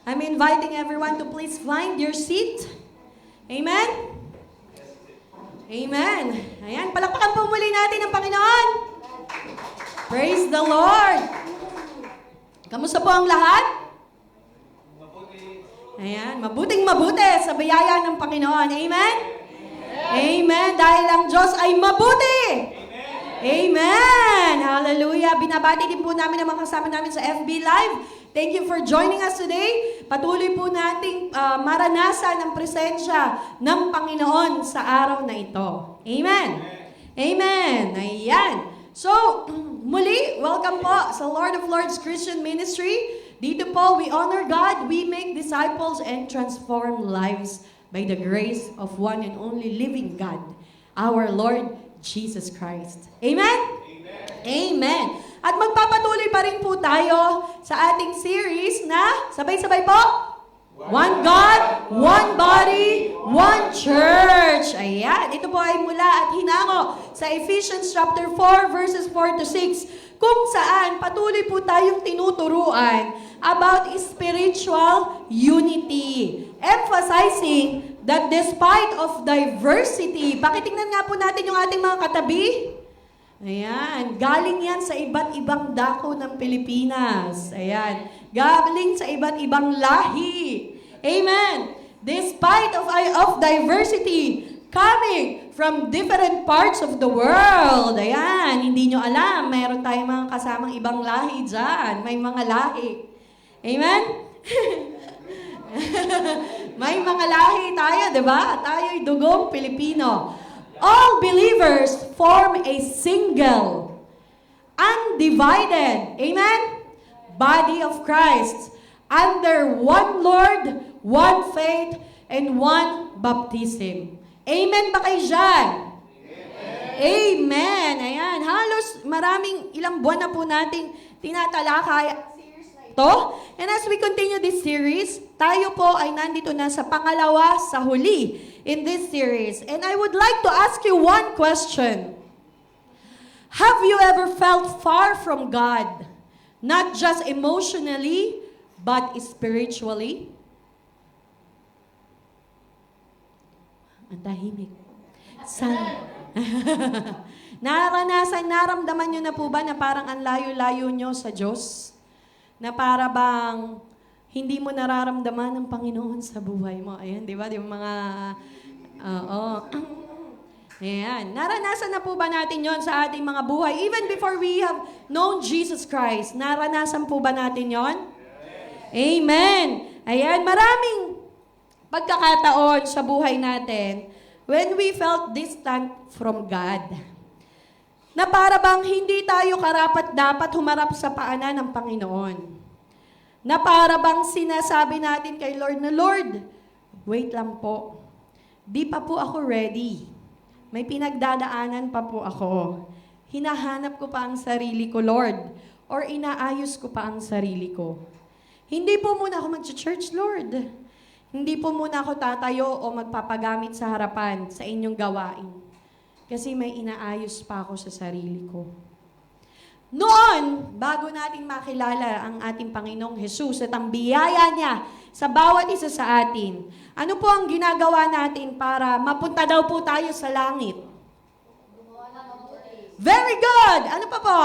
I'm inviting everyone to please find your seat. Amen? Amen. Ayan, palakpakan po muli natin ang Panginoon. Praise the Lord. Kamusta po ang lahat? Ayan, mabuting mabuti sa biyaya ng Panginoon. Amen? Amen. Dahil ang Diyos ay mabuti. Amen. Hallelujah. Binabati din po namin ang mga kasama namin sa FB Live. Thank you for joining us today. Patuloy po nating maranasan ang presensya ng Panginoon sa araw na ito. Amen. Amen. Ayan. So, muli, welcome po sa Lord of Lords Christian Ministry. Dito po, we honor God, we make disciples, and transform lives by the grace of one and only living God, our Lord Jesus Christ. Amen? Amen. Amen. At magpapatuloy pa rin po tayo sa ating series na, sabay-sabay po, One God, One Body, One Church. Ayan, ito po ay mula at hinango sa Ephesians chapter 4 verses 4 to 6, kung saan patuloy po tayong tinuturuan about spiritual unity. Emphasizing that despite of diversity, pakitingnan nga po natin yung ating mga katabi. Ayan, galing yan sa iba't ibang dako ng Pilipinas. Ayan, galing sa iba't ibang lahi. Amen. Despite of diversity, coming from different parts of the world. Ayan, hindi nyo alam, mayroon tayong mga kasamang ibang lahi dyan. May mga lahi. Amen? May mga lahi tayo, di ba? Tayo'y dugong Pilipino. All believers form a single, undivided, amen? Body of Christ, under one Lord, one faith, and one baptism. Amen ba kayo dyan? Amen. Ayan. Halos ilang buwan na po nating tinatalakay ang series na ito. And as we continue this series, tayo po ay nandito na sa pangalawa sa huli in this series. And I would like to ask you one question. Have you ever felt far from God? Not just emotionally, but spiritually? Ang tahimik. Naramdaman nyo na po ba na parang ang layo-layo nyo sa Diyos? Na para bang hindi mo nararamdaman ang Panginoon sa buhay mo. Ayan, di ba? Di ba mga... Ayan. Naranasan na po ba natin yon sa ating mga buhay? Even before we have known Jesus Christ, naranasan po ba natin yon? Amen. Ayan. Maraming pagkakataon sa buhay natin when we felt distant from God. Na para bang hindi tayo karapat-dapat humarap sa paanan ng Panginoon. Na para bang sinasabi natin kay Lord na, Lord, wait lang po. Di pa po ako ready. May pinagdadaanan pa po ako. Hinahanap ko pa ang sarili ko, Lord. Or inaayos ko pa ang sarili ko. Hindi po muna ako mag-church, Lord. Hindi po muna ako tatayo o magpapagamit sa harapan sa inyong gawain. Kasi may inaayos pa ako sa sarili ko. Noon, bago natin makilala ang ating Panginoong Jesus at ang biyaya niya sa bawat isa sa atin, ano po ang ginagawa natin para mapunta daw po tayo sa langit? Very good! Ano pa po?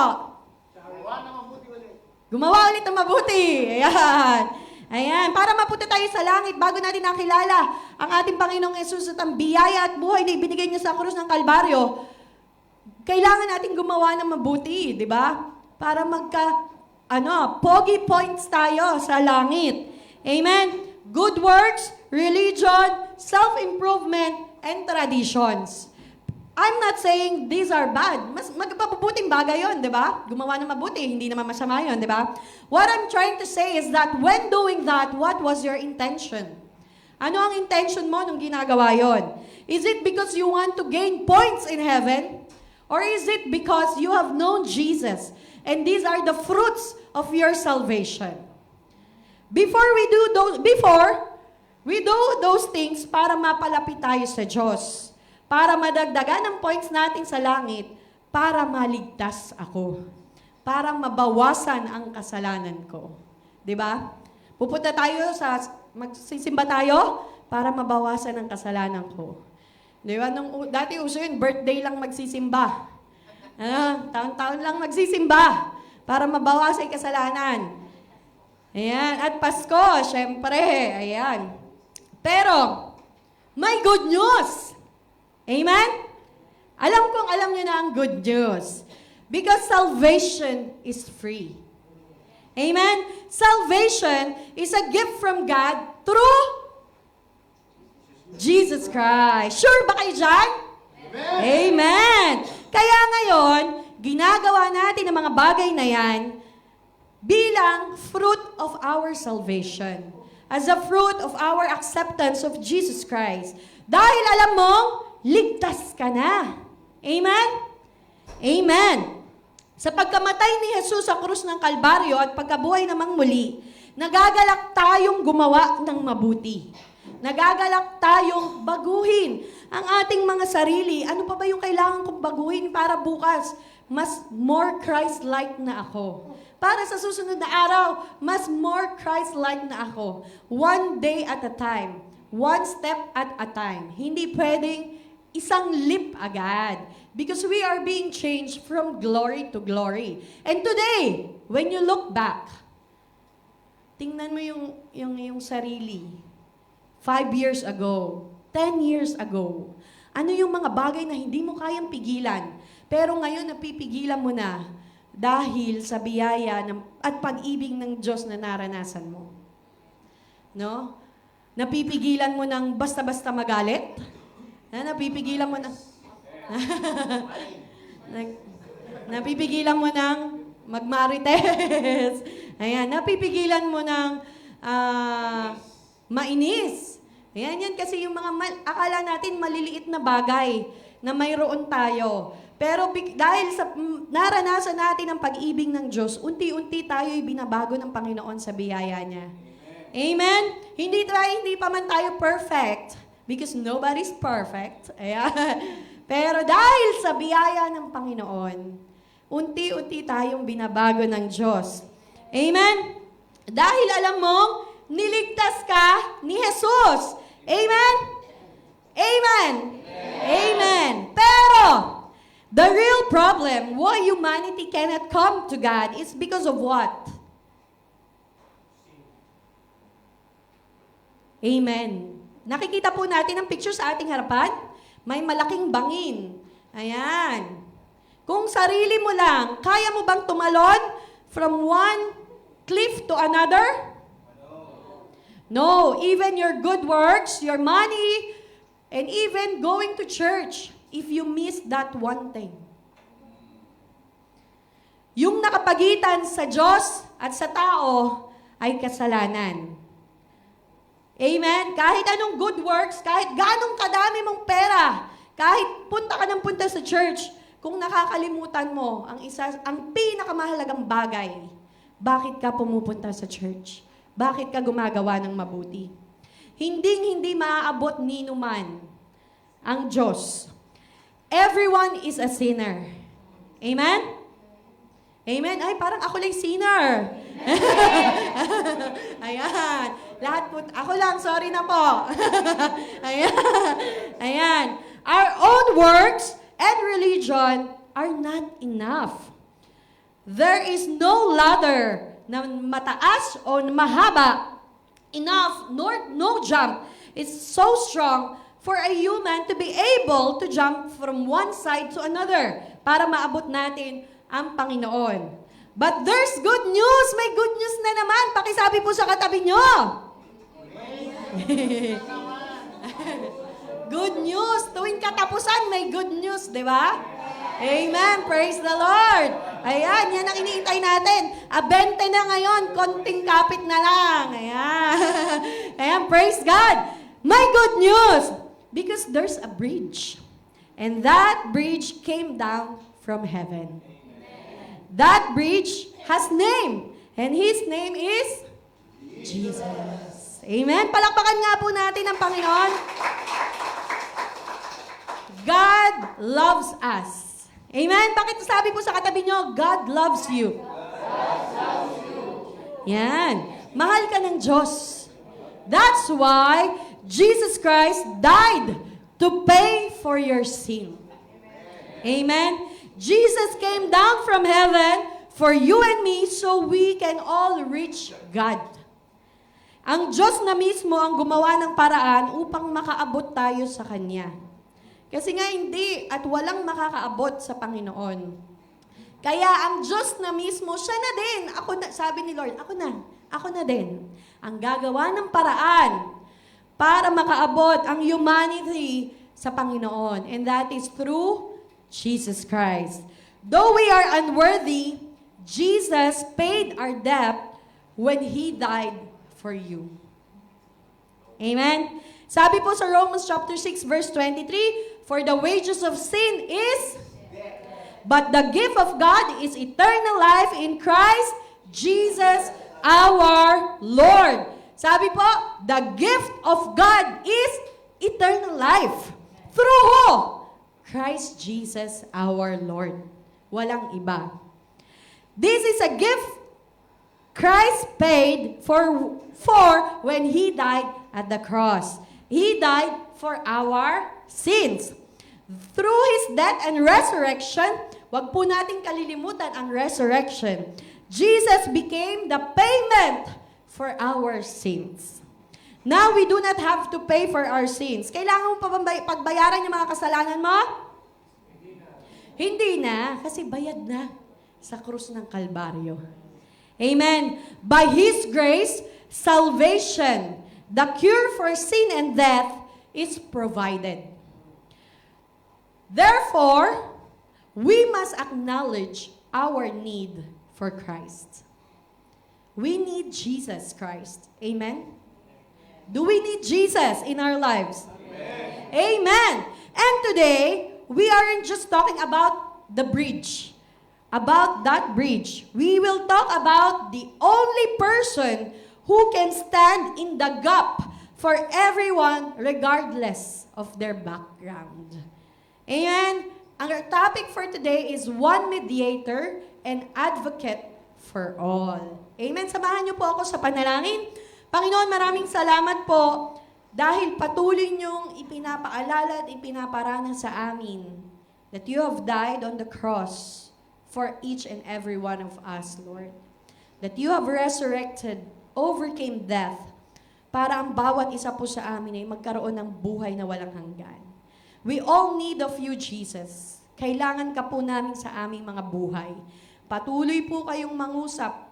Gumawa ulit ng mabuti. Ayan. Ayan. Para mapunta tayo sa langit, bago natin nakilala ang ating Panginoong Jesus at ang biyaya at buhay na ibinigay niya sa krus ng Kalbaryo, kailangan natin gumawa ng mabuti, di ba? Para pogi points tayo sa langit. Amen? Good works, religion, self-improvement, and traditions. I'm not saying these are bad. Mas magpapabuting bagay yun, di ba? Gumawa ng mabuti, hindi naman masama yun, di ba? What I'm trying to say is that when doing that, what was your intention? Ano ang intention mo nung ginagawa yon? Is it because you want to gain points in heaven? Or is it because you have known Jesus and these are the fruits of your salvation? Before we do those things para mapalapit tayo sa Diyos, para madagdagan ang points natin sa langit, para maligtas ako, para mabawasan ang kasalanan ko. 'Di ba? Pupunta tayo magsisimba tayo para mabawasan ang kasalanan ko. Di ba? Dati uso yun, birthday lang magsisimba. Taon-taon lang magsisimba para mabawasan ang kasalanan. Ayan. At Pasko, syempre. Ayan. Pero, may good news. Amen? Alam niyo na ang good news. Because salvation is free. Amen? Salvation is a gift from God through Jesus Christ. Sure ba kayo dyan? Amen! Amen! Kaya ngayon, ginagawa natin ang mga bagay na yan bilang fruit of our salvation. As a fruit of our acceptance of Jesus Christ. Dahil alam mo, ligtas ka na. Amen? Amen. Sa pagkamatay ni Jesus sa krus ng Kalbaryo at pagkabuhay namang muli, nagagalak tayong gumawa ng mabuti. Nagagalak tayong baguhin ang ating mga sarili. Ano pa ba yung kailangan kong baguhin para bukas? Mas more Christ-like na ako. Para sa susunod na araw, mas more Christ-like na ako. One day at a time. One step at a time. Hindi pwedeng isang leap agad. Because we are being changed from glory to glory. And today, when you look back, tingnan mo yung sarili. 5 years ago, 10 years ago, ano yung mga bagay na hindi mo kayang pigilan, pero ngayon napipigilan mo na dahil sa biyaya at pag-ibig ng Diyos na naranasan mo. No? Napipigilan mo ng basta-basta magalit? Napipigilan mo na napipigilan mo ng magmarites. Ayan, napipigilan mo ng mainis. Ayan, yan kasi yung mga akala natin maliliit na bagay na mayroon tayo. Pero dahil sa naranasan natin ang pag-ibig ng Diyos, unti-unti tayo'y binabago ng Panginoon sa biyaya niya. Amen? Hindi pa man tayo perfect. Because nobody's perfect. Ayan. Pero dahil sa biyaya ng Panginoon, unti-unti tayong binabago ng Diyos. Amen? Dahil alam mong, niligtas ka ni Jesus. Amen? Amen? Amen. Pero, the real problem why humanity cannot come to God is because of what? Amen. Nakikita po natin ang picture sa ating harapan. May malaking bangin. Ayan. Kung sarili mo lang, kaya mo bang tumalon from one cliff to another? No. Even your good works, your money, and even going to church, if you miss that one thing. Yung nakapagitan sa Diyos at sa tao ay kasalanan. Amen? Kahit anong good works, kahit ganong kadami mong pera, kahit punta ka ng punta sa church, kung nakakalimutan mo ang pinakamahalagang bagay, bakit ka pumupunta sa church? Bakit ka gumagawa ng mabuti? Hindi maaabot ni numan ang Diyos. Everyone is a sinner. Amen? Amen? Ay, parang ako lang sinner. Ayan. Lahat po, ako lang, sorry na po. Ayan. Ayan. Our own works and religion are not enough. There is no ladder na mataas o mahaba enough, nor no jump. It's so strong for a human to be able to jump from one side to another para maabot natin ang Panginoon. But there's good news. May good news na naman. Pakisabi po sa katabi nyo. Good news. Tuwing katapusan, may good news, di ba? Amen. Praise the Lord. Ayan, yan ang iniintay natin. 20 na ngayon, konting kapit na lang. Ayan. Ayan, praise God. May good news. Because there's a bridge. And that bridge came down from heaven. That bridge has name. And His name is Jesus. Amen. Palakpakan nga po natin ang Panginoon. God loves us. Amen. Bakit sabi po sa katabi nyo, God loves you. God loves you. Yan. Mahal ka ng Diyos. That's why Jesus Christ died to pay for your sin. Amen? Jesus came down from heaven for you and me so we can all reach God. Ang Diyos na mismo ang gumawa ng paraan upang makaabot tayo sa Kanya. Kasi nga hindi at walang makakaabot sa Panginoon. Kaya ang Diyos na mismo, siya na din. Sabi ni Lord, ako na din. Ang gagawa ng paraan para makaabot ang humanity sa Panginoon. And that is through Jesus Christ. Though we are unworthy, Jesus paid our debt when He died for you. Amen? Sabi po sa Romans chapter 6 verse 23, for the wages of sin is death, but the gift of God is eternal life in Christ Jesus our Lord. Sabi po, the gift of God is eternal life. Through who? Christ Jesus our Lord. Walang iba. This is a gift Christ paid for when He died at the cross. He died for our sins. Through His death and resurrection, wag po nating kalilimutan ang resurrection. Jesus became the payment for our sins. Now, we do not have to pay for our sins. Kailangan mo pa bang pagbayaran yung mga kasalanan mo? Hindi na, kasi bayad na sa krus ng Kalbaryo. Amen. By His grace, salvation, the cure for sin and death is provided. Therefore, we must acknowledge our need for Christ. We need Jesus Christ. Amen? Do we need Jesus in our lives? Amen. Amen. And today, we aren't just talking about the bridge. About that bridge. We will talk about the only person who can stand in the gap for everyone regardless of their background. Amen? Ang topic for today is one mediator and advocate for all. Amen? Samahan niyo po ako sa panalangin. Panginoon, maraming salamat po dahil patuloy niyong ipinapaalala at ipinaparana sa amin that you have died on the cross for each and every one of us, Lord. That you have resurrected, overcame death, para ang bawat isa po sa amin ay magkaroon ng buhay na walang hanggan. We all need of you, Jesus. Kailangan ka po namin sa aming mga buhay. Patuloy po kayong mangusap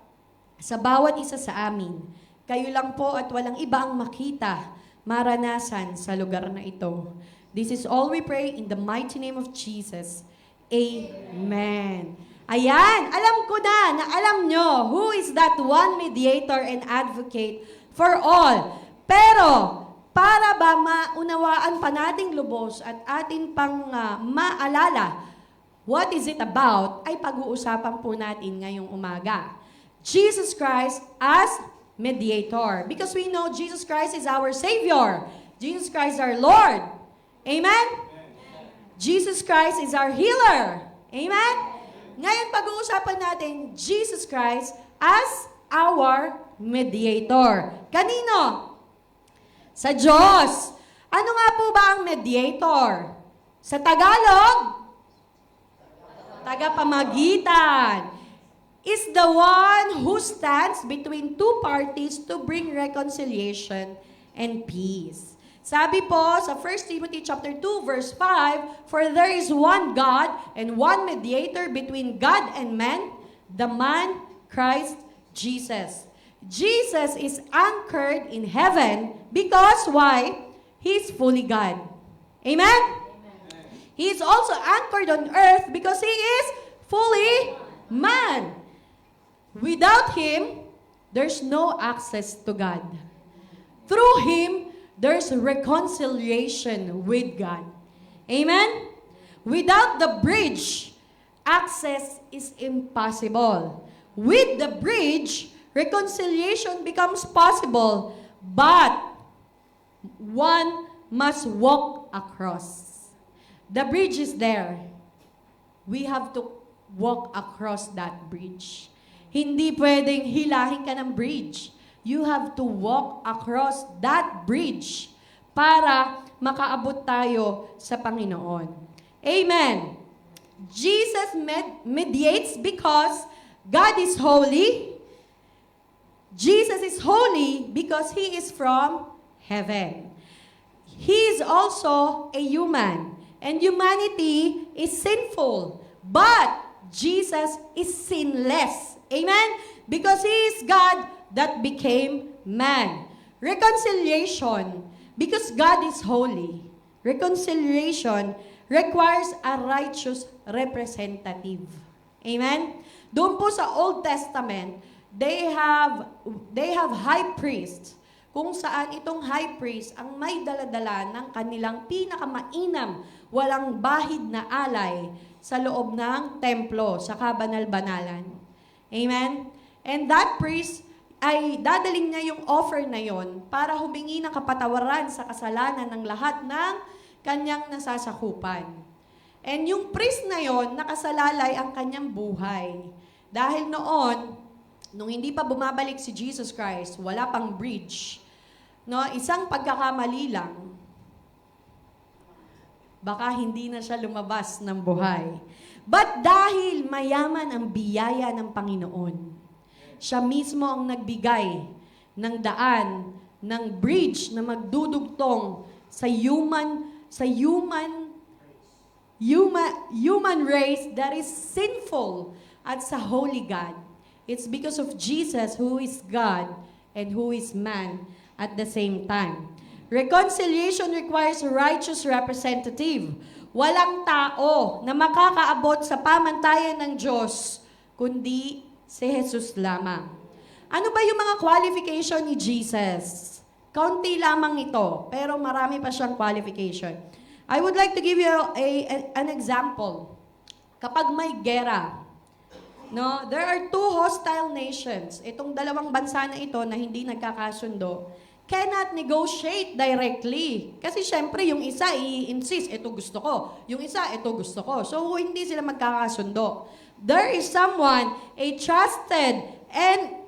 sa bawat isa sa amin. Kayo lang po at walang iba ang makita, maranasan sa lugar na ito. This is all we pray in the mighty name of Jesus. Amen. Ayan, alam ko na alam nyo who is that one mediator and advocate for all. Pero, para ba maunawaan pa nating lubos at atin pang maalala what is it about, ay pag-uusapan po natin ngayong umaga. Jesus Christ as mediator. Because we know Jesus Christ is our Savior. Jesus Christ is our Lord. Amen? Jesus Christ is our healer. Amen? Ngayon pag-uusapan natin Jesus Christ as our mediator. Kanino? Sa Diyos. Ano nga po ba ang mediator? Sa Tagalog? Tagapamagitan. Is the one who stands between two parties to bring reconciliation and peace. Sabi po sa 1 Timothy chapter 2 verse 5, for there is one God and one mediator between God and man, the man Christ Jesus. Jesus is anchored in heaven because why? He's fully God. Amen? He is also anchored on earth because He is fully man. Without Him, there's no access to God. Through Him, there's reconciliation with God. Amen? Without the bridge, access is impossible. With the bridge, reconciliation becomes possible, but one must walk across. The bridge is there. We have to walk across that bridge. Hindi pwedeng hilahin ka ng bridge. you have to walk across that bridge para makaabot tayo sa Panginoon. Amen. Jesus mediates because God is holy. Jesus is holy because He is from heaven. He is also a human, and humanity is sinful. But Jesus is sinless. Amen? Because He is God that became man. Reconciliation, because God is holy. Reconciliation requires a righteous representative. Amen? Doon po sa Old Testament, they have high priests, kung saan itong high priest ang may daladala ng kanilang pinakamainam, walang bahid na alay sa loob ng templo, sa kabanal-banalan. Amen? And that priest ay dadaling niya yung offer na yon para humingi ng kapatawaran sa kasalanan ng lahat ng kanyang nasasakupan. And yung priest na yon, nakasalalay ang kanyang buhay. Dahil noon, nung hindi pa bumabalik si Jesus Christ, wala pang bridge, no, isang pagkakamali lang, baka hindi na siya lumabas ng buhay. But dahil mayaman ang biyaya ng Panginoon, siya mismo ang nagbigay ng daan, ng bridge na magdudugtong sa human race that is sinful at sa holy God. It's because of Jesus who is God and who is man at the same time. Reconciliation requires a righteous representative. Walang tao na makakaabot sa pamantayan ng Diyos kundi si Jesus lamang. Ano ba yung mga qualification ni Jesus? Kaunti lamang ito, pero marami pa siyang qualification. I would like to give you an example. Kapag may gera, no, there are two hostile nations. Itong dalawang bansa na ito na hindi nagkakasundo cannot negotiate directly. Kasi syempre, yung isa i-insist, ito gusto ko. Yung isa, ito gusto ko. So, hindi sila magkakasundo. There is someone, a trusted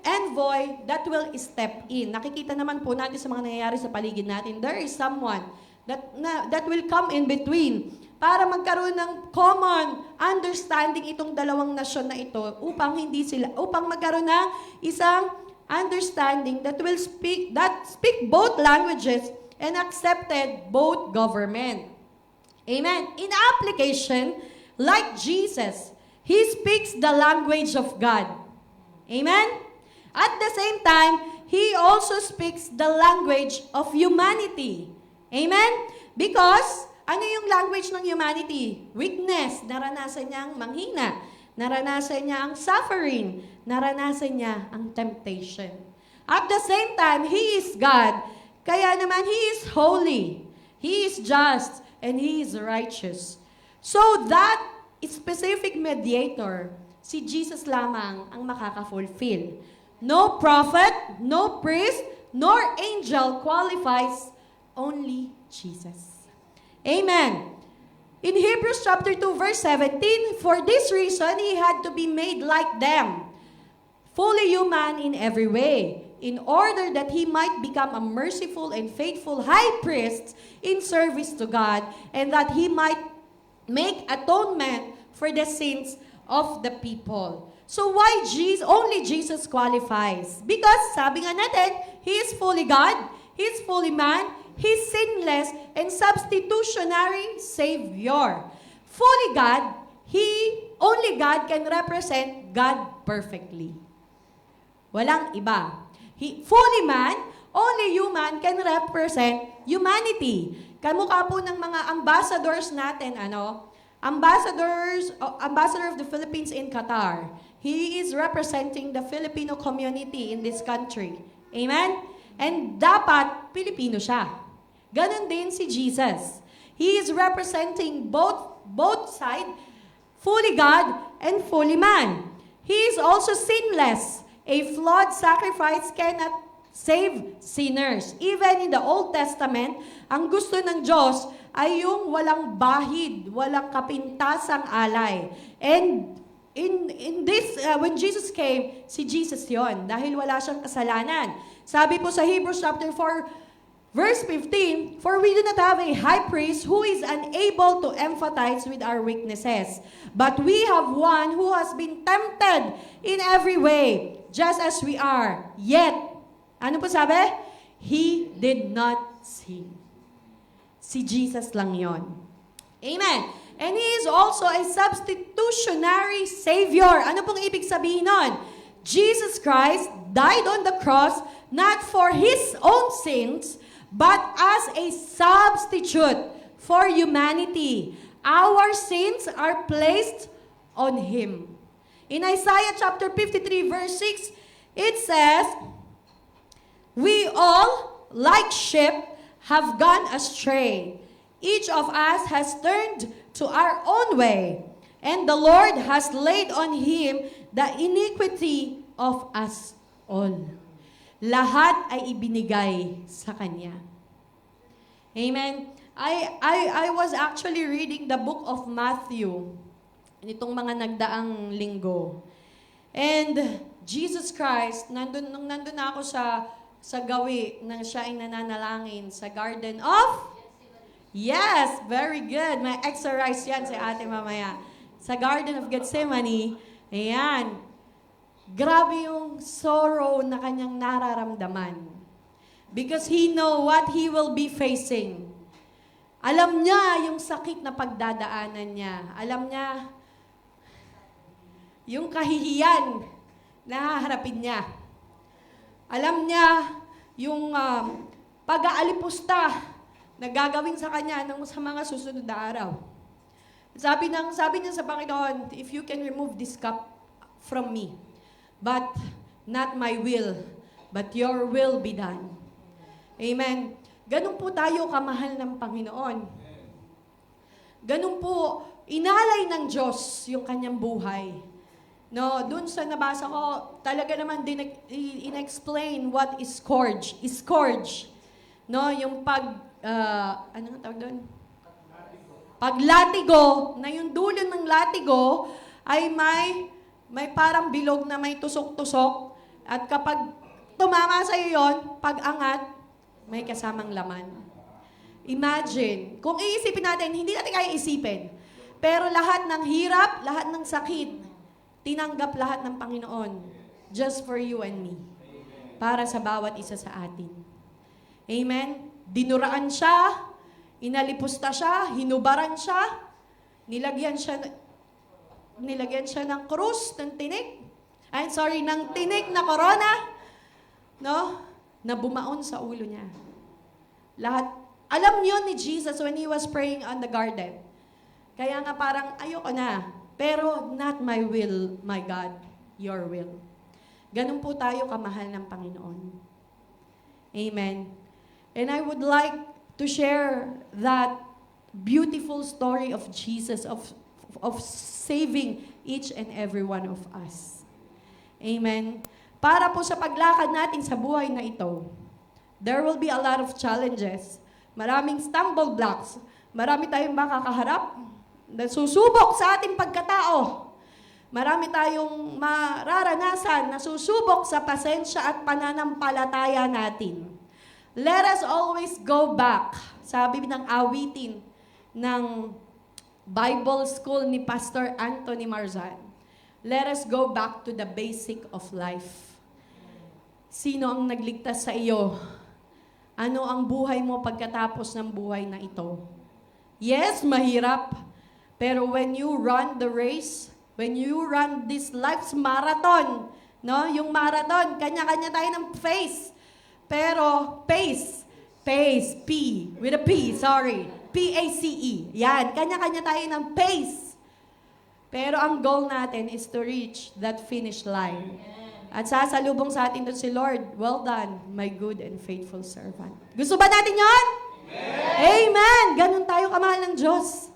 envoy that will step in. Nakikita naman po natin sa mga nangyayari sa paligid natin. There is someone that will come in between para magkaroon ng common understanding itong dalawang nasyon na ito upang magkaroon ng isang understanding that speak both languages and accepted both government. Amen. In application, like Jesus, He speaks the language of God. Amen? At the same time, He also speaks the language of humanity. Amen? Because, ano yung language ng humanity? Weakness. Naranasan niya ang manghina. Naranasan niya ang suffering. Naranasan niya ang temptation. At the same time, He is God. Kaya naman, He is holy. He is just. And He is righteous. So that specific mediator, si Jesus lamang ang makaka-fulfill. No prophet, no priest, nor angel qualifies, only Jesus. Amen. In Hebrews chapter 2 verse 17, for this reason He had to be made like them, fully human in every way, in order that He might become a merciful and faithful high priest in service to God, and that He might make atonement for the sins of the people. So why only Jesus qualifies? Because sabi nga natin, He is fully God, He is fully man, He's sinless and substitutionary Savior. Fully God, only God can represent God perfectly. Walang iba. Fully man, only human can represent humanity. Kamukha po ng mga ambassadors natin, Ambassador of the Philippines in Qatar. He is representing the Filipino community in this country. Amen? And dapat, Pilipino siya. Ganon din si Jesus. He is representing both sides, fully God and fully man. He is also sinless. A flawed sacrifice cannot save sinners. Even in the Old Testament, ang gusto ng Diyos ay yung walang bahid, walang kapintasang alay. And in this, when Jesus came, si Jesus yon dahil wala siyang kasalanan. Sabi po sa Hebrews chapter 4, verse 15, "For we do not have a high priest who is unable to empathize with our weaknesses, but we have one who has been tempted in every way, just as we are. Yet," ano po sabi? "He did not sin." Si Jesus lang yon. Amen. And He is also a substitutionary Savior. Ano pong ibig sabihin nun? Jesus Christ died on the cross not for His own sins, but as a substitute for humanity. Our sins are placed on Him. In Isaiah chapter 53 verse 6, it says, "We all, like sheep, have gone astray. Each of us has turned to our own way, and the Lord has laid on Him the iniquity of us all." Lahat ay ibinigay sa Kanya. Amen. I was actually reading the book of Matthew nitong mga nagdaang linggo. And Jesus Christ, nung nandun ako sa gawi nang siya ay nananalangin sa Garden of... Yes, very good. May exercise yan si ate mamaya. Sa Garden of Gethsemane, ayan. Grabe yung sorrow na kanyang nararamdaman. Because he know what he will be facing. Alam niya yung sakit na pagdadaanan niya. Alam niya yung kahihiyan na haharapin niya. Alam niya yung pag-aalipusta na gagawin sa kanya sa mga susunod na araw. Sabi niya sa Panginoon, "If you can remove this cup from me, but not my will, but your will be done." Amen. Ganun po tayo kamahal ng Panginoon. Ganun po, inalay ng Diyos yung kanyang buhay. No, dun sa nabasa ko, talaga naman din in-explain what is scourge. Scourge. No, yung anong tawag doon? Paglatigo, na yung dulo ng latigo ay may parang bilog na may tusok-tusok. At kapag tumama sa iyo yon, pag-angat, may kasamang laman. Imagine, kung iisipin natin, hindi natin kaya isipin. Pero lahat ng hirap, lahat ng sakit, tinanggap lahat ng Panginoon. Just for you and me. Para sa bawat isa sa atin. Amen? Dinuraan siya, inalipusta siya, hinubaran siya, nilagyan siya ng krus, ng tinik. Ng tinik na korona, no? Na bumaon sa ulo niya. Lahat, alam niyo ni Jesus when He was praying on the garden. Kaya nga parang, ayoko na. Pero not my will, my God, your will. Ganun po tayo kamahal ng Panginoon. Amen. And I would like to share that beautiful story of Jesus, of saving each and every one of us. Amen. Para po sa paglakad natin sa buhay na ito, there will be a lot of challenges. Maraming stumble blocks. Marami tayong makakaharap. Nasusubok sa ating pagkatao. Marami tayong mararanasan na susubok sa pasensya at pananampalataya natin. Let us always go back. Sabi ng awitin ng Bible School ni Pastor Anthony Marzan. Let us go back to the basic of life. Sino ang nagligtas sa iyo? Ano ang buhay mo pagkatapos ng buhay na ito? Yes, mahirap. Pero when you run the race, when you run this life's marathon, no? Yung marathon, kanya-kanya tayo ng pace. Pero pace, P, with a P, sorry. P-A-C-E. Yan, kanya-kanya tayo ng pace. Pero ang goal natin is to reach that finish line. At sasalubong sa atin doon si Lord, "Well done, my good and faithful servant." Gusto ba natin yon? Amen! Ganun tayo kamahal ng Diyos.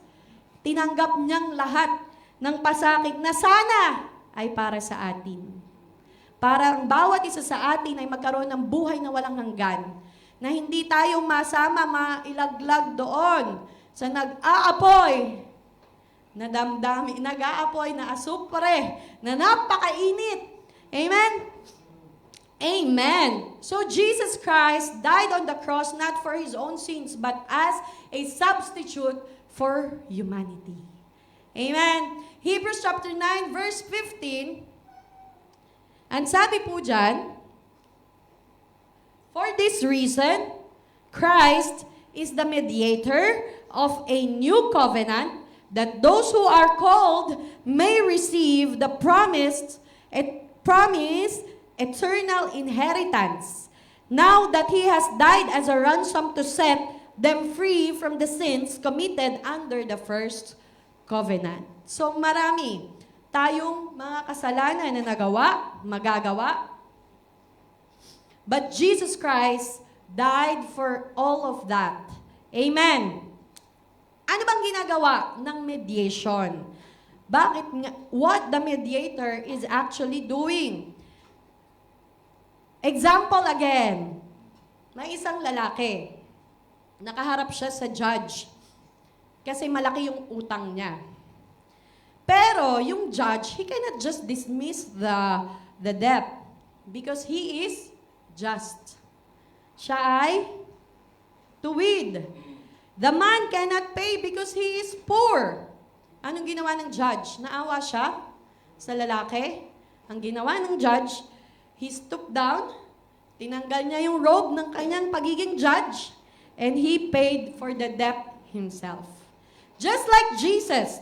Tinanggap niyang lahat ng pasakit na sana ay para sa atin. Para ang bawat isa sa atin ay magkaroon ng buhay na walang hanggan. Na hindi tayo mailaglag doon sa nag-aapoy na damdami, nag-aapoy, na asupre, na napakainit. Amen? Amen. So Jesus Christ died on the cross not for His own sins, but as a substitute for humanity. Amen. Hebrews chapter 9, verse 15. And sabi po dyan, for this reason, Christ is the mediator of a new covenant, that those who are called may receive the promised eternal inheritance, now that He has died as a ransom to set them free from the sins committed under the first covenant. So marami tayong mga kasalanan na magagawa, but Jesus Christ died for all of that. Amen. Ano bang ginagawa ng mediation? What the mediator is actually doing? Example again, may isang lalaki, nakaharap siya sa judge kasi malaki yung utang niya. Pero yung judge, he cannot just dismiss the debt because he is just. Siya ay tuwid. The man cannot pay because he is poor. Anong ginawa ng judge? Naawa siya sa lalaki. Ang ginawa ng judge, he stooped down, tinanggal niya yung robe ng kanyang pagiging judge, and he paid for the debt himself. Just like Jesus,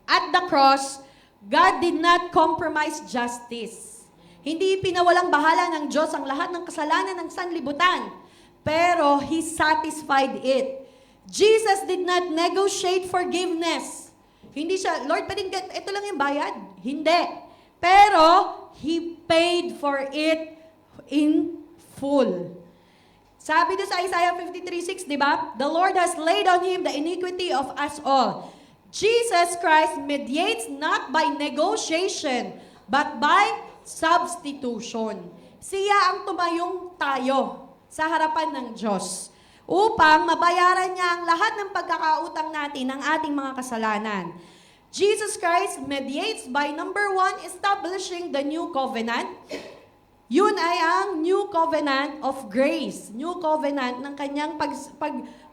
at the cross, God did not compromise justice. Hindi pinawalang bahala ng Diyos ang lahat ng kasalanan ng sanlibutan, pero He satisfied it. Jesus did not negotiate forgiveness. Hindi siya, Lord, pwedeng ito lang yung bayad. Hindi. Pero, He paid for it in full. Sabi doon sa Isaiah 53:6, di ba? The Lord has laid on Him the iniquity of us all. Jesus Christ mediates not by negotiation, but by substitution. Siya ang tumayong tayo sa harapan ng Diyos upang mabayaran niya ang lahat ng pagkakautang natin ng ating mga kasalanan. Jesus Christ mediates by number 1, establishing the new covenant. Yun ay ang new covenant of grace. New covenant ng kanyang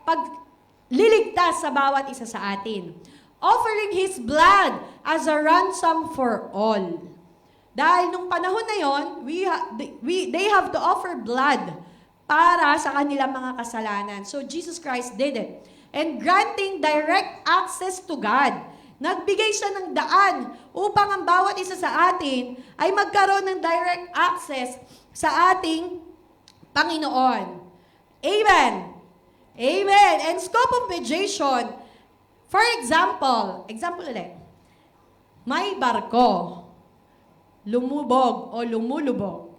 pagliligtas sa bawat isa sa atin. Offering His blood as a ransom for all. Dahil nung panahon na yon, they have to offer blood para sa kanilang mga kasalanan. So Jesus Christ did it. And granting direct access to God. Nagbigay siya ng daan upang ang bawat isa sa atin ay magkaroon ng direct access sa ating Panginoon. Amen. Amen. And scope of mediation, for example ulit, may barko, lumubog o lumulubog.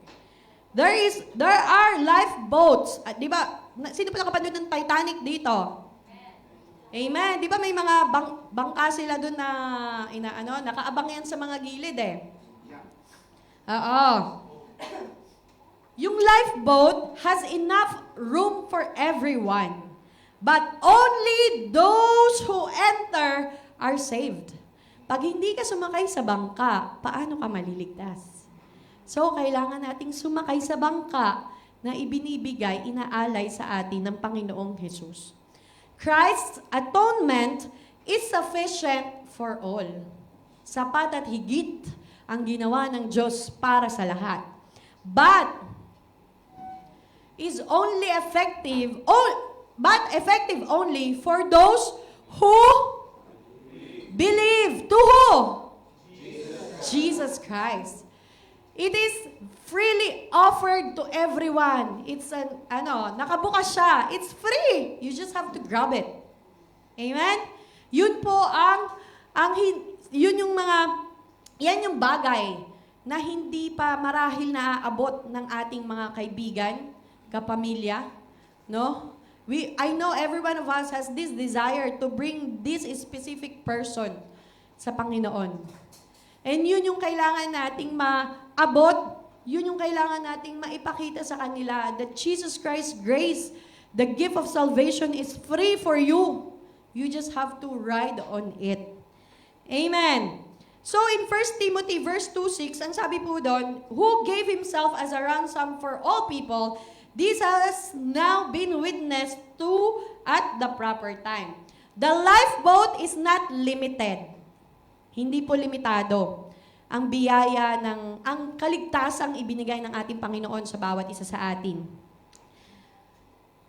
There are lifeboats. Di ba? Sino pa nakapanood ng Titanic dito? Amen. Di ba may mga bangka sila doon na nakaabang yan sa mga gilid eh. Oo. Yung lifeboat has enough room for everyone. But only those who enter are saved. Pag hindi ka sumakay sa bangka, paano ka maliligtas? So, kailangan nating sumakay sa bangka na ibinibigay, inaalay sa atin ng Panginoong Jesus. Christ's atonement is sufficient for all. Sapat at higit ang ginawa ng Diyos para sa lahat. But effective only for those who believe. To who? Jesus Christ. It is freely offered to everyone. It's nakabukas siya. It's free. You just have to grab it. Amen? Yun po yan yung bagay na hindi pa marahil naaabot ng ating mga kaibigan, kapamilya, no? I know every one of us has this desire to bring this specific person sa Panginoon. And yun yung kailangan nating maabot, yun yung kailangan nating maipakita sa kanila that Jesus Christ's grace, the gift of salvation is free for you. You just have to ride on it. Amen. So in 1 Timothy verse 2:6, ang sabi po doon, who gave himself as a ransom for all people, this has now been witnessed to at the proper time. The lifeboat is not limited. Hindi po limitado ang biyaya ang kaligtasang ibinigay ng ating Panginoon sa bawat isa sa atin.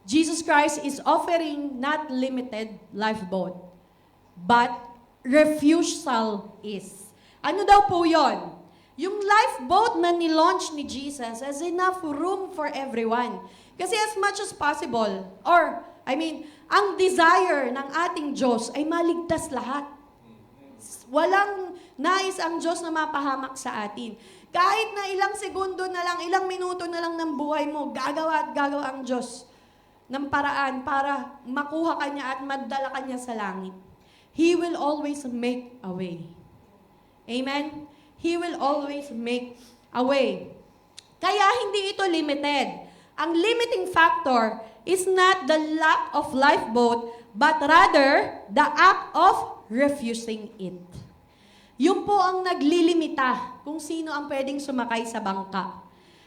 Jesus Christ is offering not limited lifeboat, but refusal is. Ano daw po yon? Yung lifeboat na nilaunch ni Jesus has enough room for everyone. Kasi as much as possible, ang desire ng ating Diyos ay maligtas lahat. Walang nais ang Diyos na mapahamak sa atin. Kahit na ilang segundo na lang, ilang minuto na lang ng buhay mo, gagawa at gagawa ang Diyos ng paraan para makuha ka niya at madala ka niya sa langit. He will always make a way. Amen? He will always make a way. Kaya hindi ito limited. Ang limiting factor is not the lack of lifeboat, but rather the act of refusing it. Yun po ang naglilimita kung sino ang pwedeng sumakay sa bangka.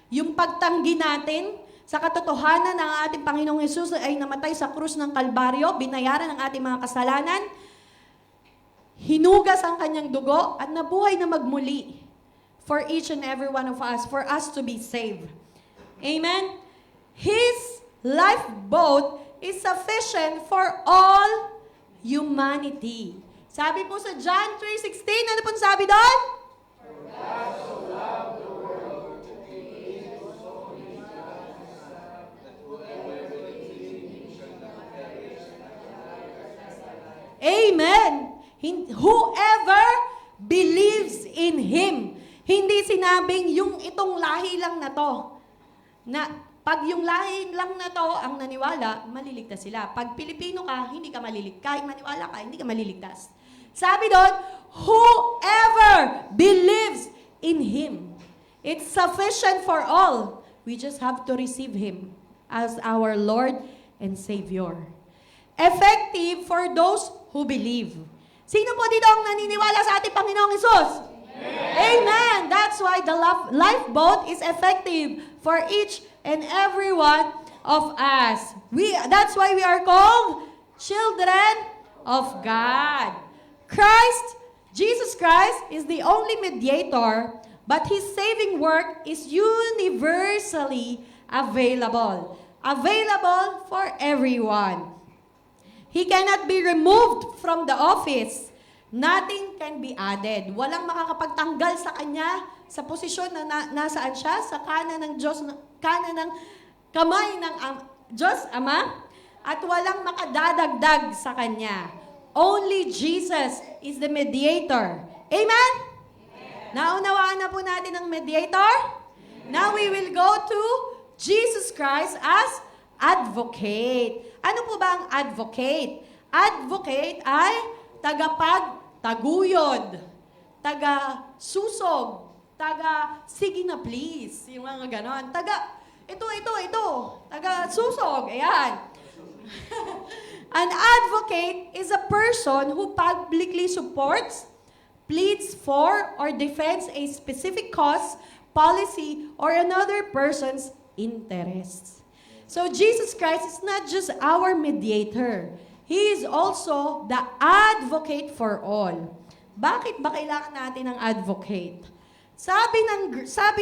Yung pagtanggi natin sa katotohanan ng ating Panginoong Hesus ay namatay sa krus ng Kalbaryo, binayaran ang ating mga kasalanan, hinugas ang kanyang dugo, at nabuhay na magmuli for each and every one of us, for us to be saved. Amen? His lifeboat is sufficient for all humanity. Sabi po sa John 3:16, ano pong sabi doon? Amen! Whoever believes in Him. Hindi sinabing yung itong lahi lang na to. Na pag yung lahi lang na to ang naniwala, maliligtas sila. Pag Pilipino ka, hindi ka maliligtas. Kahit maniwala ka, hindi ka maliligtas. Sabi doon, whoever believes in Him. It's sufficient for all. We just have to receive Him as our Lord and Savior. Effective for those who believe. Sino po dito ang naniniwala sa ating Panginoong Hesus? Amen! That's why the lifeboat is effective for each and every one of us. That's why we are called children of God. Jesus Christ is the only mediator, but His saving work is universally available. Available for everyone. He cannot be removed from the office. Nothing can be added. Walang makakapagtanggal sa kanya sa posisyon na nasaan siya, sa kanan ng Diyos, kanan ng kamay ng Diyos Ama, at walang makadadagdag sa kanya. Only Jesus is the mediator. Amen? Naunawaan na po natin ang mediator? Now we will go to Jesus Christ as advocate. Ano po ba ang advocate? Advocate ay tagapagtaguyod, taga-susog, taga-sige na please, yung mga ganon. Taga-susog, ayan. An advocate is a person who publicly supports, pleads for, or defends a specific cause, policy, or another person's interests. So Jesus Christ is not just our mediator. He is also the advocate for all. Bakit ba kailangan natin ng advocate? Sabi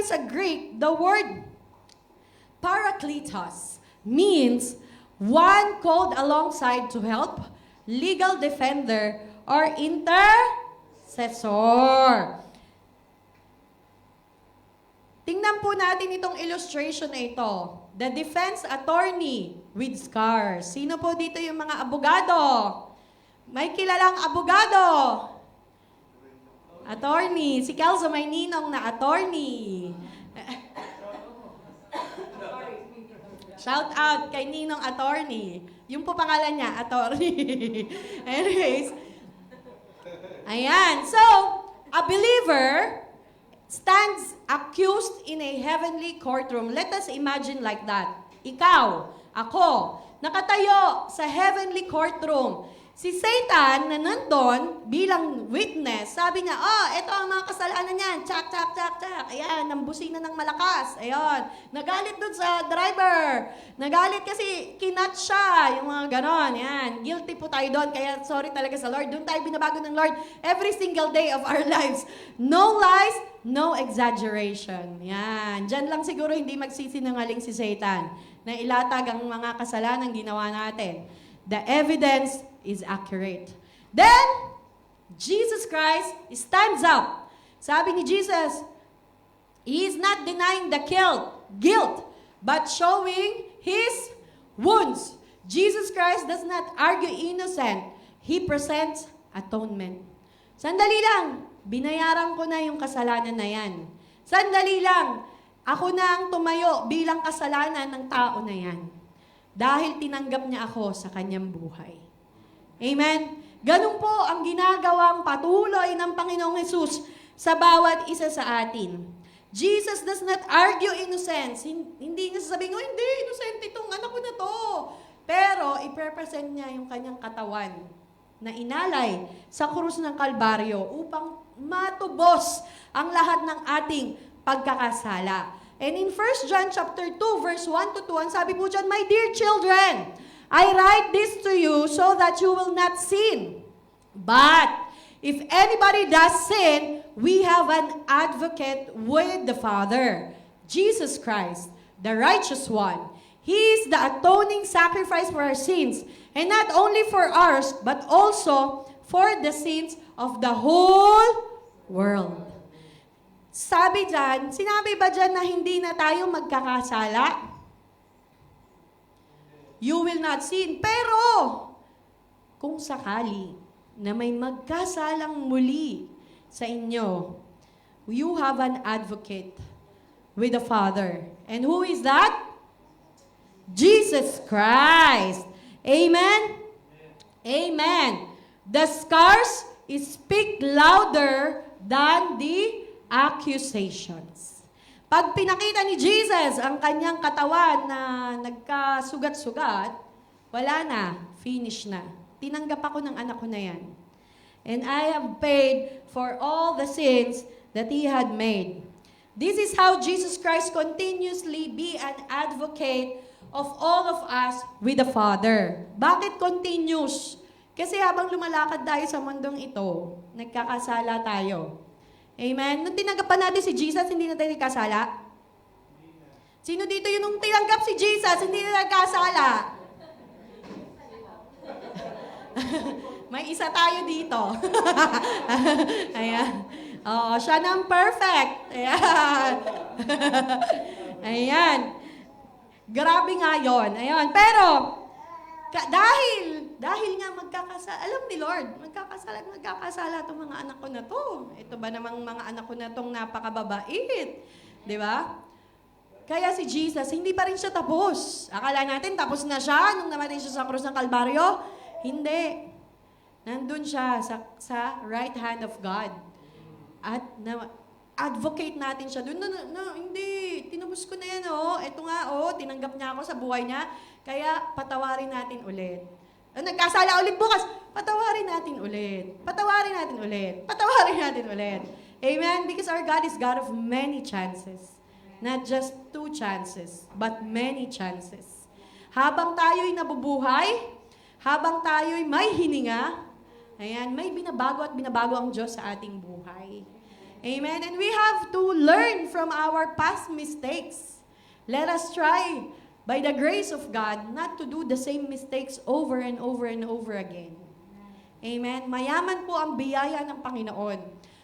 sa Greek, the word parakletos means one called alongside to help, legal defender, or intercessor. Tingnan po natin itong illustration na ito. The defense attorney with scars. Sino po dito yung mga abogado? May kilalang abogado. Attorney. Si Kelso may ninong na attorney. Shout out kay Ninong Attorney. Yung po pangalan niya, attorney. Anyways. Ayan. So, a believer stands accused in a heavenly courtroom. Let us imagine like that. Ikaw, ako, nakatayo sa heavenly courtroom. Si Satan na nandun bilang witness, sabi niya, ito ang mga kasalanan niyan. Tsak, tsak, tsak, tsak. Ayan, nambusina ng malakas. Ayan, nagalit dun sa driver. Nagalit kasi kinat siya. Yung mga ganon. Ayan, guilty po tayo doon. Kaya sorry talaga sa Lord. Doon tayo binabago ng Lord every single day of our lives. No lies, no exaggeration. Yan. Diyan lang siguro hindi magsisinungaling si Satan na ilatag ang mga kasalanan ginawa natin. The evidence is accurate. Then, Jesus Christ stands up. Sabi ni Jesus, He is not denying the guilt, but showing His wounds. Jesus Christ does not argue innocent. He presents atonement. Sandali lang, binayaran ko na yung kasalanan na yan. Sandali lang, ako na ang tumayo bilang kasalanan ng tao na yan. Dahil tinanggap niya ako sa kanyang buhay. Amen? Ganun po ang ginagawang patuloy ng Panginoong Hesus sa bawat isa sa atin. Jesus does not argue innocence. Hindi niya sasabihin, hindi, innocent itong anak ko na to. Pero, iprepresent niya yung kanyang katawan na inalay sa krus ng Kalbaryo upang matubos ang lahat ng ating pagkakasala. And in 1 John chapter 2, verse 1 to 2, ang sabi po dyan, my dear children, I write this to you so that you will not sin. But if anybody does sin, we have an advocate with the Father, Jesus Christ, the righteous one. He is the atoning sacrifice for our sins, and not only for ours, but also for the sins of the whole world. Sabi dyan, sinabi ba dyan na hindi na tayo magkakasala? You will not sin. Pero, kung sakali na may magkasalang muli sa inyo, you have an advocate with the Father. And who is that? Jesus Christ. Amen? Amen. The scars speak louder than the accusations. Pag pinakita ni Jesus ang kanyang katawan na nagkasugat-sugat, wala na, finish na. Tinanggap ako ng anak ko na yan. And I have paid for all the sins that He had made. This is how Jesus Christ continuously be an advocate of all of us with the Father. Bakit continuous? Kasi habang lumalakad tayo sa mundong ito, nagkakasala tayo. Amen? Nung tinanggap pa natin si Jesus, hindi na tayo nagkasala? Sino dito yun nung tinanggap si Jesus, hindi na nagkasala? May isa tayo dito. Ayan. Oo, siya nang perfect. Ayan. Ayan. Grabe nga yun. Ayan. Pero, dahil nga magkakasala, alam ni Lord, magkakasala itong mga anak ko na to. Ito ba namang mga anak ko na itong napakababait? Di ba? Kaya si Jesus, hindi pa rin siya tapos. Akala natin, tapos na siya nung namatay siya sa krus ng Kalbaryo. Hindi. Nandun siya sa right hand of God. At advocate natin siya doon. Hindi. Tinubos ko na yan, Ito nga, tinanggap niya ako sa buhay niya. Kaya, patawarin natin ulit. Nagkasala ulit bukas, patawarin natin ulit. Patawarin natin ulit. Patawarin natin ulit. Amen? Because our God is God of many chances. Not just 2 chances, but many chances. Habang tayo'y nabubuhay, habang tayo'y may hininga, ayan, may binabago at binabago ang Diyos sa ating buhay. Amen? And we have to learn from our past mistakes. Let us try, by the grace of God, not to do the same mistakes over and over and over again. Amen? Mayaman po ang biyaya ng Panginoon.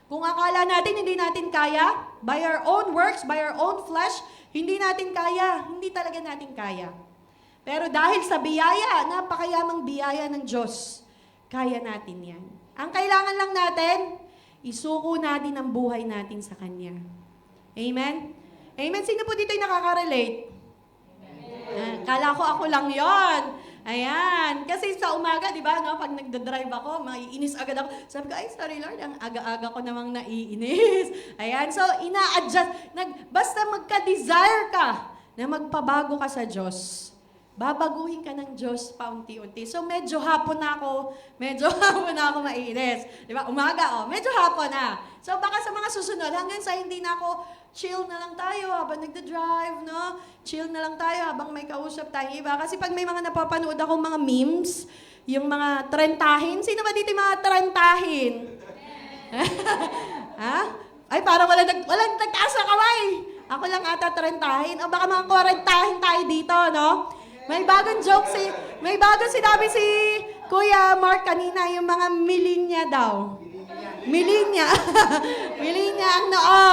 Kung akala natin hindi natin kaya, by our own works, by our own flesh, hindi natin kaya. Hindi talaga natin kaya. Pero dahil sa biyaya, napakayamang biyaya ng Diyos, kaya natin yan. Ang kailangan lang natin, isuko natin ang buhay natin sa Kanya. Amen? Amen? Sino po dito yung nakaka-relate? Kala ko ako lang yon. Ayan. Kasi sa umaga, di ba, pag nagdadrive ako, maiinis agad ako. Sabi ko, ay, sorry Lord, ang aga-aga ko namang naiinis. Ayan. So, ina-adjust. Basta magka-desire ka na magpabago ka sa Diyos, babaguhin ka ng Diyos paunti-unti. So medyo hapon na ako mainis. Di ba? Umaga, medyo hapon na. So baka sa mga susunod, hanggang sa hindi na ako, chill na lang tayo habang nagda-drive, no? Chill na lang tayo habang may kausap tayo iba. Kasi pag may mga napapanood akong mga memes, yung mga trentahin, sino ba dito yung mga trentahin? Ha? Ay, parang walang nagtaas na kamay. Ako lang ata trentahin. O baka mga 40 tayo dito, no? May bagong sinabi si Kuya Mark kanina, yung mga milinya daw. Milinya. Milinya ang noo.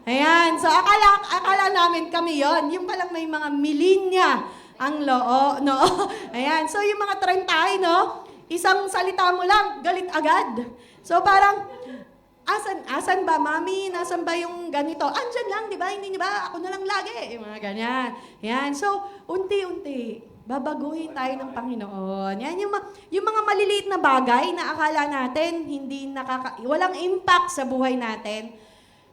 Ayan. So, akala namin kami yon. Yung palang may mga milinya ang noo. Ayan. So, yung mga trentahin, no? Isang salita mo lang, galit agad. So, parang, asan ba, mami? Nasan ba yung ganito? Andyan lang, di ba? Hindi ba? Ako na lang lagi. Yung mga ganyan. Yan. So, unti-unti, babaguhin tayo ng Panginoon. Yan, yung mga maliliit na bagay na akala natin walang impact sa buhay natin.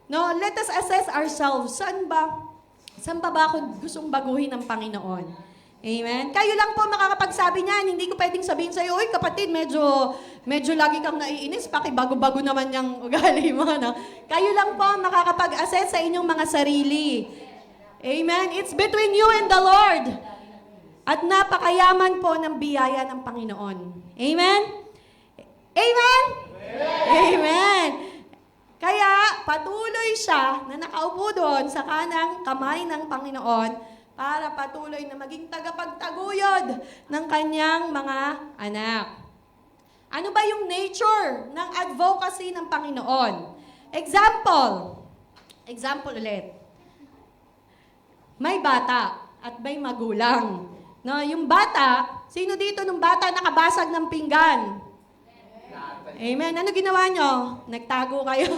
No, let us assess ourselves. Saan ba ako gustong baguhin ng Panginoon? Amen? Kayo lang po makakapagsabi niyan. Hindi ko pwedeng sabihin sa'yo, uy kapatid, medyo lagi kang naiinis, pakibago-bago naman yung ugali mo. No? Kayo lang po makakapag-assess sa inyong mga sarili. Amen? It's between you and the Lord. At napakayaman po ng biyaya ng Panginoon. Amen? Amen? Amen! Kaya patuloy siya na nakaupo doon sa kanang kamay ng Panginoon para patuloy na maging tagapagtaguyod ng kanyang mga anak. Ano ba yung nature ng advocacy ng Panginoon? Example ulit. May bata at may magulang. No, yung bata, sino dito nung bata nakabasag ng pinggan? Amen. Ano ginawa nyo? Nagtago kayo.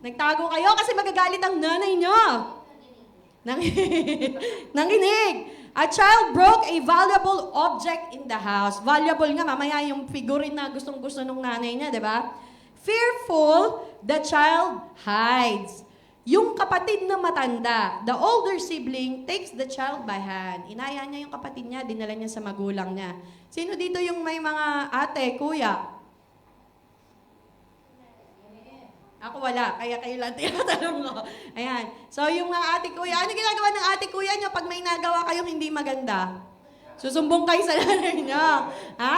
Nagtago kayo kasi magagalit ang nanay nyo. Nanginig. A child broke a valuable object in the house. Valuable nga, mamaya yung figurine na gustong-gusto nung nanay niya, di ba? Fearful, the child hides. Yung kapatid na matanda, the older sibling takes the child by hand. Inaya niya yung kapatid niya, dinala niya sa magulang niya. Sino dito yung may mga ate, kuya? Ako wala, kaya kayo lang tinatanong ko. Ayan. So, yung mga ate kuya, ano ginagawa ng ate kuya nyo pag may nagawa kayong hindi maganda? Susumbong kayo sa nanay nyo. Ha?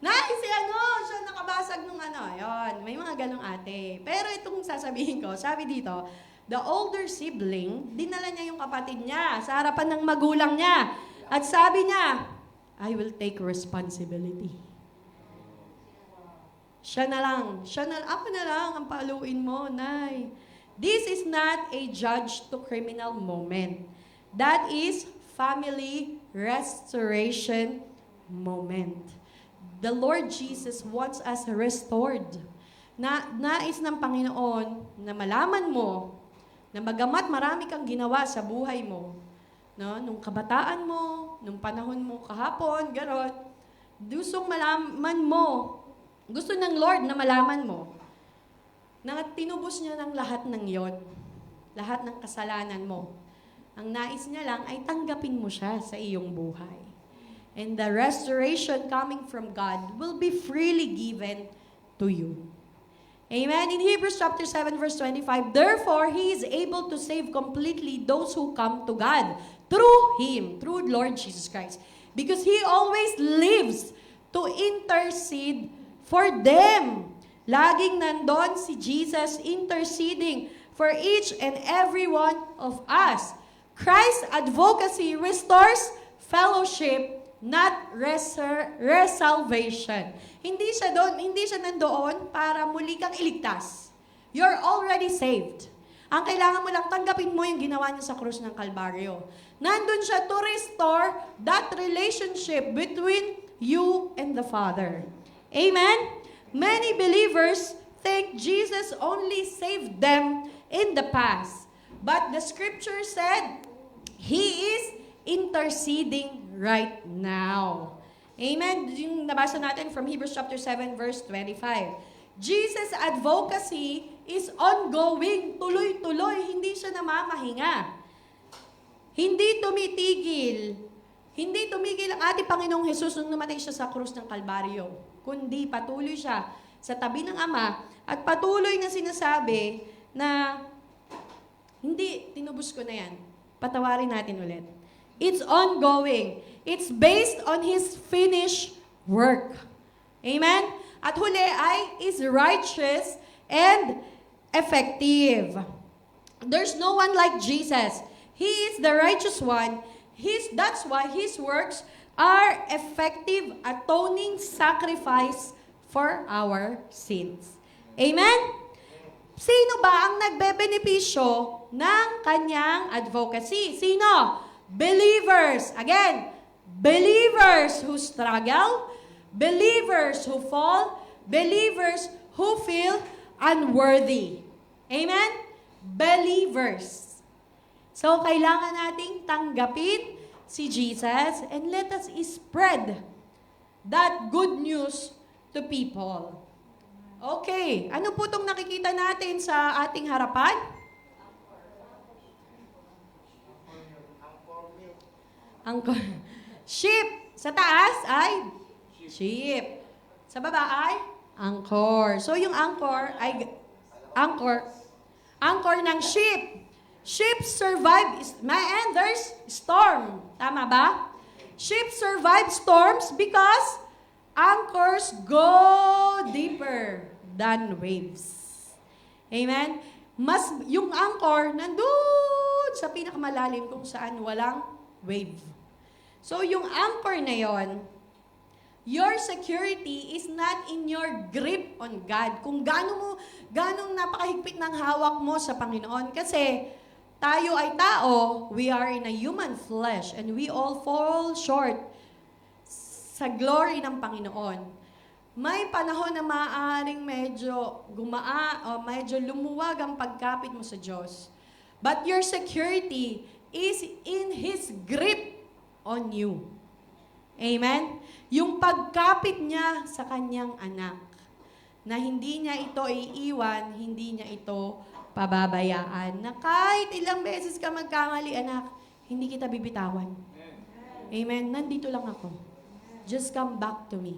Nay, siya nakabasag nung Ayun, may mga ganong ate. Pero itong sasabihin ko, sabi dito, the older sibling, dinala niya yung kapatid niya sa harapan ng magulang niya. At sabi niya, I will take responsibility. Ako na lang ang paluin mo, Nay. This is not a judge to criminal moment. That is family restoration moment. The Lord Jesus wants us restored. Nais ng Panginoon na malaman mo na bagamat marami kang ginawa sa buhay mo, no, nung kabataan mo, nung panahon mo kahapon, gano'n, gustong malaman mo, gusto ng Lord na malaman mo na tinubos niya ng lahat ng yon, lahat ng kasalanan mo. Ang nais niya lang ay tanggapin mo siya sa iyong buhay. And the restoration coming from God will be freely given to you. Amen? In Hebrews chapter 7 verse 25, therefore, He is able to save completely those who come to God through Him, through Lord Jesus Christ. Because He always lives to intercede for them. Laging nandun si Jesus interceding for each and every one of us. Christ's advocacy restores fellowship, not resalvation. Hindi siya nandoon para muli kang iligtas. You're already saved. Ang kailangan mo lang, tanggapin mo yung ginawa niya sa krus ng Kalbaryo. Nandun siya to restore that relationship between you and the Father. Amen? Many believers think Jesus only saved them in the past. But the scripture said, He is interceding right now. Amen? Yung nabasa natin from Hebrews chapter 7 verse 25. Jesus' advocacy is ongoing, tuloy-tuloy, hindi siya namamahinga. Hindi tumitigil Hindi tumigil ang ating Panginoong Hesus nung namatay siya sa krus ng Kalbaryo, kundi patuloy siya sa tabi ng Ama at patuloy na sinasabi na hindi, tinubos ko na yan. Patawarin natin ulit. It's ongoing. It's based on His finished work. Amen? At huli ay is righteous and effective. There's no one like Jesus. He is the righteous one. That's why His works are effective atoning sacrifice for our sins. Amen? Sino ba ang nagbebenepisyo ng kanyang advocacy? Sino? Believers. Again, believers who struggle, believers who fall, believers who feel unworthy. Amen? Believers. So, kailangan nating tanggapin si Jesus and let us spread that good news to people. Okay, ano po itong nakikita natin sa ating harapan? Angkor. Ship. Sa taas ay ship. Sa baba ay angkor. So yung angkor ay angkor ng ship. Ships survive, and there's storm. Tama ba? Ships survive storms because anchors go deeper than waves. Amen? Yung anchor nandun sa pinakamalalim kung saan walang wave. So yung anchor na yon, your security is not in your grip on God. Kung ganong napakahigpit ng hawak mo sa Panginoon. Kasi tayo ay tao, we are in a human flesh, and we all fall short sa glory ng Panginoon. May panahon na maaaring medyo medyo lumuwag ang pagkapit mo sa Diyos. But your security is in His grip on you. Amen? Yung pagkapit niya sa kanyang anak, na hindi niya ito iiwan, hindi niya ito pababayaan, na kahit ilang beses ka magkamali, anak, hindi kita bibitawan. Amen? Nandito lang ako. Just come back to me.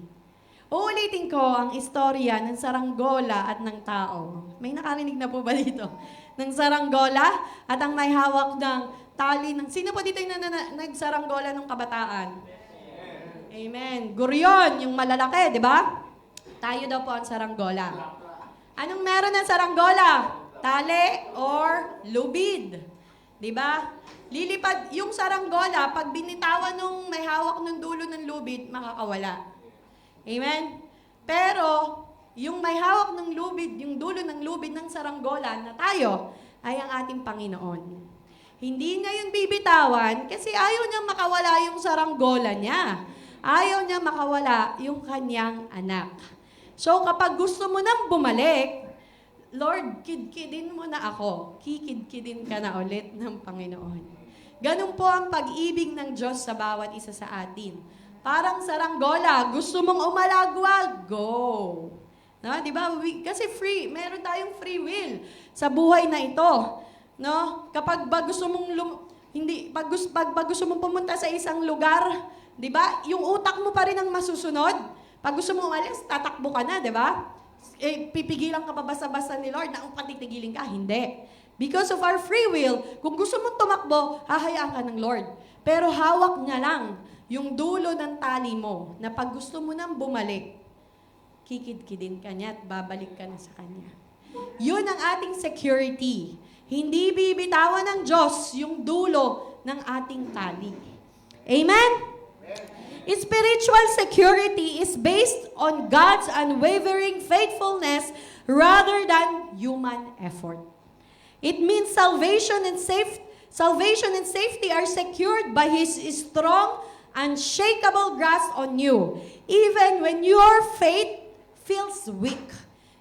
Uulitin ko ang istorya ng saranggola at ng tao. May nakarinig na po ba dito? Ng saranggola at ang may hawak ng tali ng... Sino po dito yung nagsaranggola ng kabataan? Amen. Guryon, yung malalaki, di ba? Tayo daw po ang saranggola. Anong meron ng saranggola? Tali or lubid. Di ba? Lilipad, yung saranggola, pag binitawan nung may hawak ng dulo ng lubid, makakawala. Amen? Pero, yung may hawak ng lubid, yung dulo ng lubid ng saranggola na tayo, ay ang ating Panginoon. Hindi niya yun bibitawan kasi ayaw niya makawala yung saranggola niya. Ayaw niya makawala yung kanyang anak. So, kapag gusto mo nang bumalik, Lord, kidkidin mo na ako. Kikidkidin ka na ulit ng Panginoon. Ganun po ang pag-ibig ng Diyos sa bawat isa sa atin. Parang saranggola, gusto mong umalagwag, go. No, di ba? Kasi free, meron tayong free will sa buhay na ito. No? Kapag gusto mong pag gusto mong pumunta sa isang lugar, di ba? Yung utak mo pa rin ang masusunod. Pag gusto mong umalis, tatakbo ka na, di ba? Pipigilan ka pa basta-basta ni Lord na patitigilin ka? Hindi. Because of our free will, kung gusto mong tumakbo, hahayaan ka ng Lord. Pero hawak niya lang yung dulo ng tali mo na pag gusto mo nang bumalik, kikidkidin ka niya at babalik ka na sa Kanya. Yun ang ating security. Hindi bibitawan ng Diyos yung dulo ng ating tali. Amen? Spiritual security is based on God's unwavering faithfulness rather than human effort. It means salvation and safety are secured by His strong, unshakable grasp on you, even when your faith feels weak.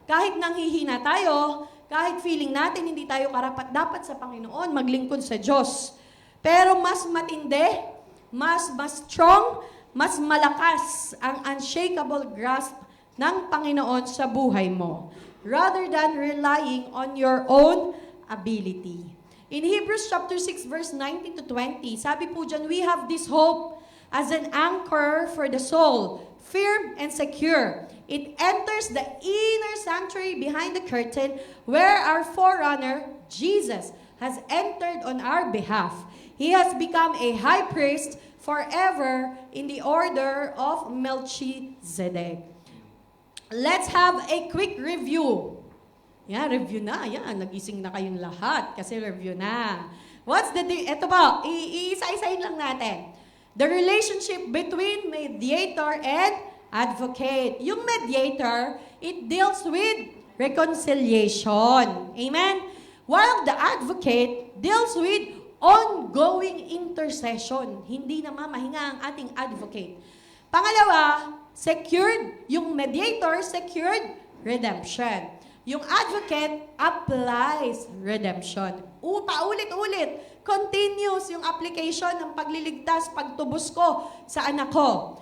Kahit nanghihina tayo, kahit feeling natin hindi tayo karapat-dapat sa Panginoon, maglingkod sa Diyos. Pero mas matindi, mas strong, mas malakas ang unshakable grasp ng Panginoon sa buhay mo, rather than relying on your own ability. In Hebrews chapter 6 verse 19 to 20, sabi po dyan, we have this hope as an anchor for the soul, firm and secure. It enters the inner sanctuary behind the curtain where our forerunner, Jesus, has entered on our behalf. He has become a high priest forever in the order of Melchizedek. Let's have a quick review. Yan, review na. Yan, nagising na kayong lahat kasi review na. Ito po, iisa-isahin lang natin. The relationship between mediator and advocate. Yung mediator, it deals with reconciliation. Amen? While the advocate deals with ongoing intercession. Hindi na mamahinga ang ating advocate. Pangalawa, secured. Yung mediator, secured redemption. Yung advocate applies redemption. Paulit-ulit. Continuous yung application ng pagliligtas, pagtubos ko sa anak ko.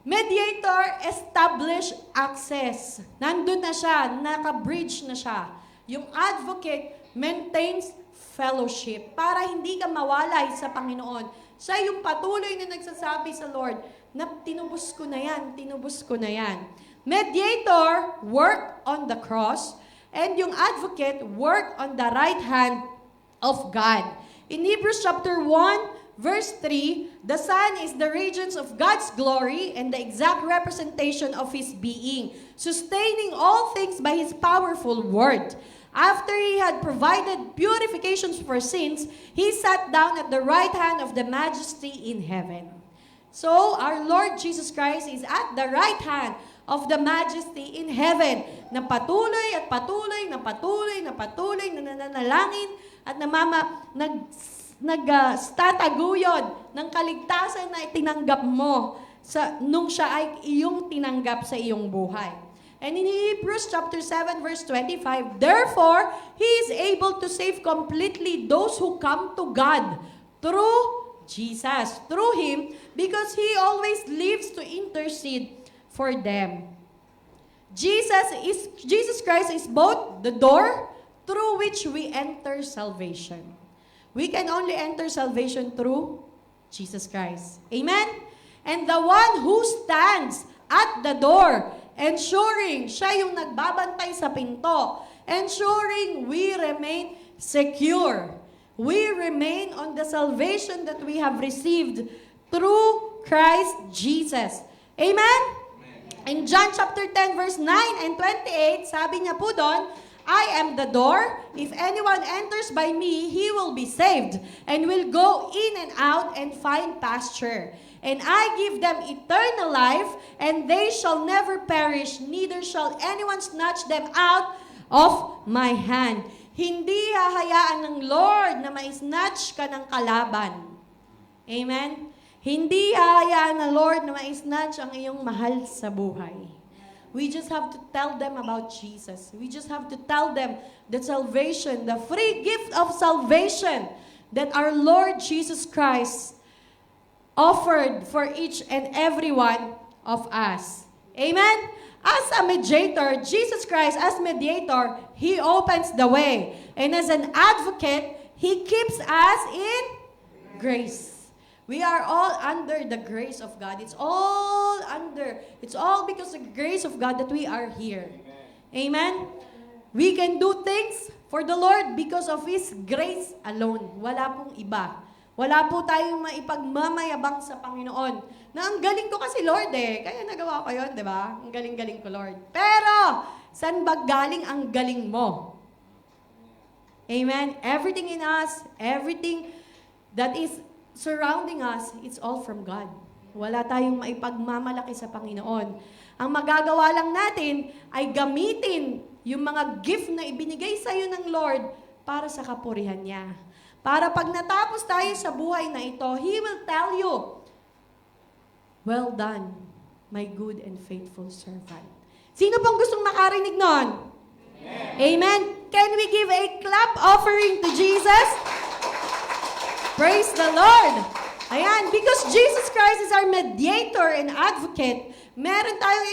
Mediator, establish access. Nandun na siya, naka-bridge na siya. Yung advocate, maintains fellowship para hindi ka mawalay sa Panginoon. Siya yung patuloy na nagsasabi sa Lord na tinubos ko na yan, tinubos ko na yan. Mediator, work on the cross, and yung advocate, work on the right hand of God. In Hebrews chapter 1, verse 3, the Son is the radiance of God's glory and the exact representation of His being, sustaining all things by His powerful word. After He had provided purifications for sins, He sat down at the right hand of the Majesty in heaven. So, our Lord Jesus Christ is at the right hand of the Majesty in heaven, na patuloy at patuloy, na patuloy, na patuloy, na nananalangin at nagtataguyod ng kaligtasan na itinanggap mo nung siya ay iyong tinanggap sa iyong buhay. And in Hebrews chapter 7 verse 25, therefore, He is able to save completely those who come to God through Jesus, through Him, because He always lives to intercede for them. Jesus Christ is both the door through which we enter salvation. We can only enter salvation through Jesus Christ. Amen? And the one who stands at the door, ensuring, siya yung nagbabantay sa pinto, ensuring we remain secure. We remain on the salvation that we have received through Christ Jesus. Amen? In John chapter 10 verse 9 and 28, sabi niya po doon, I am the door. If anyone enters by me, he will be saved and will go in and out and find pasture. And I give them eternal life, and they shall never perish, neither shall anyone snatch them out of my hand. Hindi hahayaan ng Lord na ma-snatch ka ng kalaban. Amen? Hindi hahayaan ng Lord na ma-snatch ang iyong mahal sa buhay. We just have to tell them about Jesus. We just have to tell them that salvation, the free gift of salvation that our Lord Jesus Christ offered for each and every one of us. Amen? As a mediator, Jesus Christ as mediator, He opens the way. And as an advocate, He keeps us in grace. We are all under the grace of God. It's all because of the grace of God that we are here. Amen? We can do things for the Lord because of His grace alone. Wala pong iba. Wala po tayong maipagmamayabang sa Panginoon. Na ang galing ko kasi Lord kaya nagawa ko yun, di ba? Ang galing-galing ko Lord. Pero, saan ba galing ang galing mo? Amen? Everything in us, everything that is surrounding us, it's all from God. Wala tayong maipagmamalaki sa Panginoon. Ang magagawa lang natin ay gamitin yung mga gift na ibinigay sa iyo ng Lord para sa kapurihan niya. Para pag natapos tayo sa buhay na ito, He will tell you, well done, my good and faithful servant. Sino pong gustong makarinig nun? Amen. Amen. Can we give a clap offering to Jesus? Praise the Lord! Ayan, because Jesus Christ is our mediator and advocate, meron tayong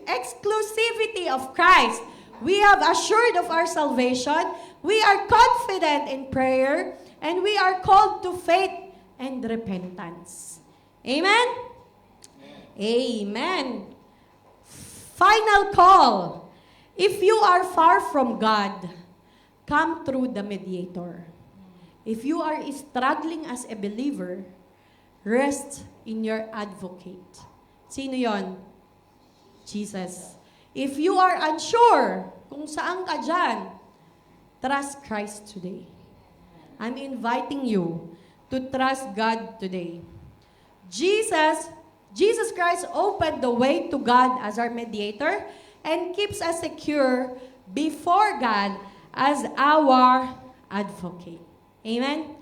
exclusivity of Christ. We have assured of our salvation, we are confident in prayer, and we are called to faith and repentance. Amen? Amen. Final call. If you are far from God, come through the mediator. If you are struggling as a believer, rest in your advocate. Sino yon? Jesus. If you are unsure kung saan ka dyan, trust Christ today. I'm inviting you to trust God today. Jesus Christ opened the way to God as our mediator and keeps us secure before God as our advocate. Amen?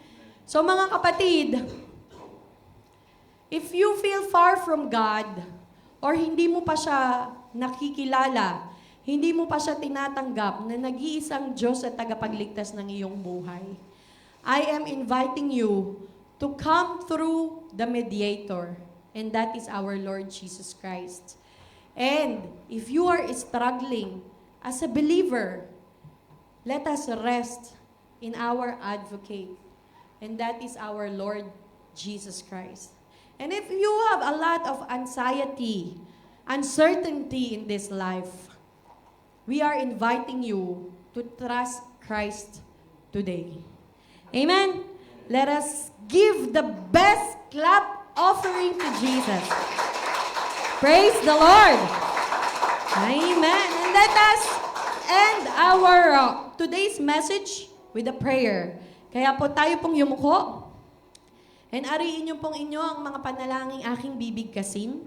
So mga kapatid, if you feel far from God or hindi mo pa siya nakikilala, hindi mo pa siya tinatanggap na nag-iisang Diyos at tagapagligtas ng iyong buhay, I am inviting you to come through the mediator, and that is our Lord Jesus Christ. And if you are struggling as a believer, let us rest in our advocate, and that is our Lord Jesus Christ. And if you have a lot of anxiety, uncertainty in this life, we are inviting you to trust Christ today. Amen? Let us give the best clap offering to Jesus. Praise the Lord. Amen. And let us end our today's message with a prayer. Kaya po tayo pong yumuko. And ariin niyo pong inyo ang mga panalangin aking bibigkasin.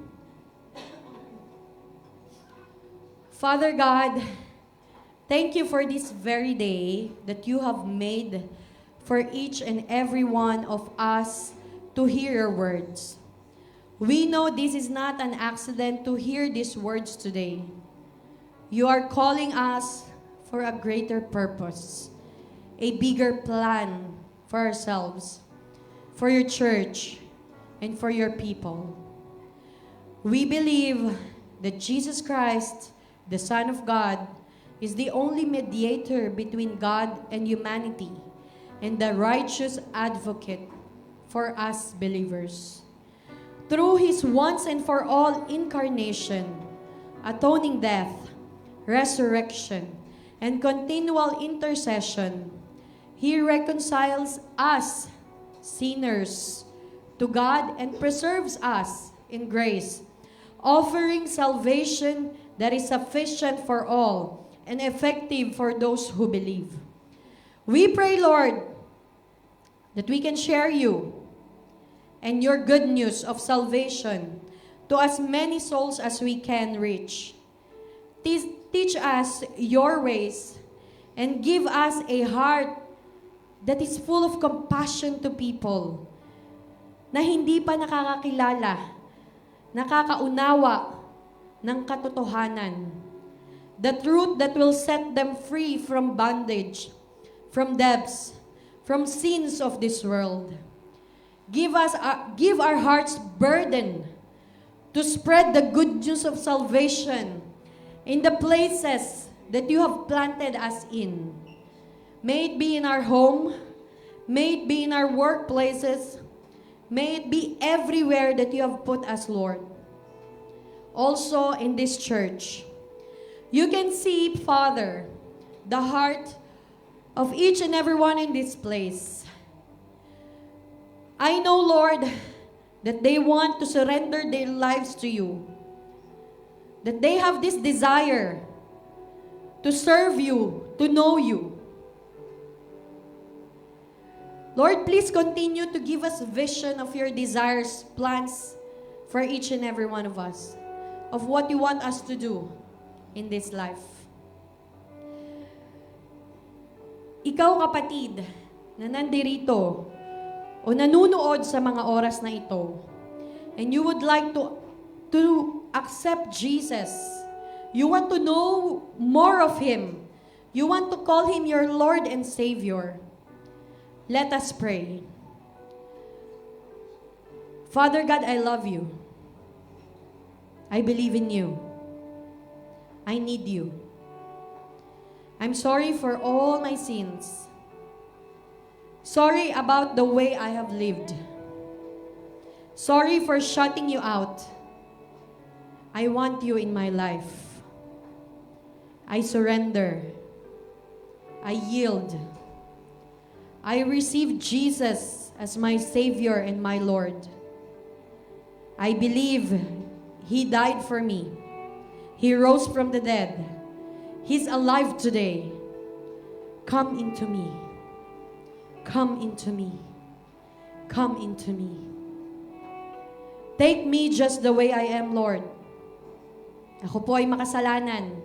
Father God, thank you for this very day that you have made for each and every one of us to hear your words. We know this is not an accident to hear these words today. You are calling us for a greater purpose, a bigger plan for ourselves, for your church, and for your people. We believe that Jesus Christ, the Son of God, is the only mediator between God and humanity, and the righteous advocate for us believers. Through His once and for all incarnation, atoning death, resurrection, and continual intercession, He reconciles us, sinners, to God and preserves us in grace, offering salvation that is sufficient for all and effective for those who believe. We pray, Lord, that we can share you and your good news of salvation to as many souls as we can reach. Teach us your ways and give us a heart that is full of compassion to people na hindi pa nakakakilala, nakakaunawa ng katotohanan. The truth that will set them free from bondage, from debts, from sins of this world. Give our hearts burden to spread the good news of salvation in the places that you have planted us in. May it be in our home, may it be in our workplaces, may it be everywhere that you have put us, Lord. Also in this church. You can see, Father, the heart of each and every one in this place. I know, Lord, that they want to surrender their lives to you. That they have this desire to serve you, to know you. Lord, please continue to give us vision of your desires, plans for each and every one of us, of what you want us to do in this life. Ikaw, kapatid, na nandirito o nanunood sa mga oras na ito, and you would like to accept Jesus, you want to know more of Him, you want to call Him your Lord and Savior, let us pray. Father God, I love you. I believe in you. I need you. I'm sorry for all my sins. Sorry about the way I have lived. Sorry for shutting you out. I want you in my life. I surrender. I yield. I receive Jesus as my Savior and my Lord. I believe He died for me. He rose from the dead. He's alive today. Come into me. Come into me. Come into me. Take me just the way I am, Lord. Ako po ay makasalanan.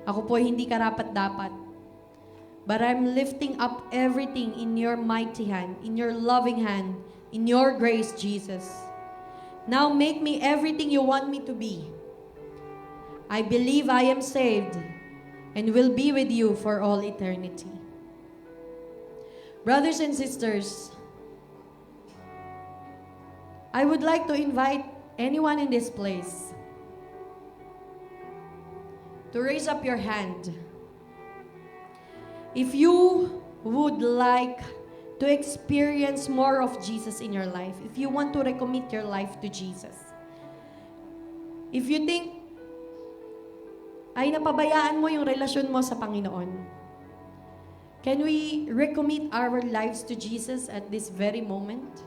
Ako po ay hindi karapat-dapat. But I'm lifting up everything in your mighty hand, in your loving hand, in your grace, Jesus. Now make me everything you want me to be. I believe I am saved and will be with you for all eternity. Brothers and sisters, I would like to invite anyone in this place to raise up your hand. If you would like to experience more of Jesus in your life, if you want to recommit your life to Jesus, if you think ay napabayaan mo yung relasyon mo sa Panginoon, can we recommit our lives to Jesus at this very moment?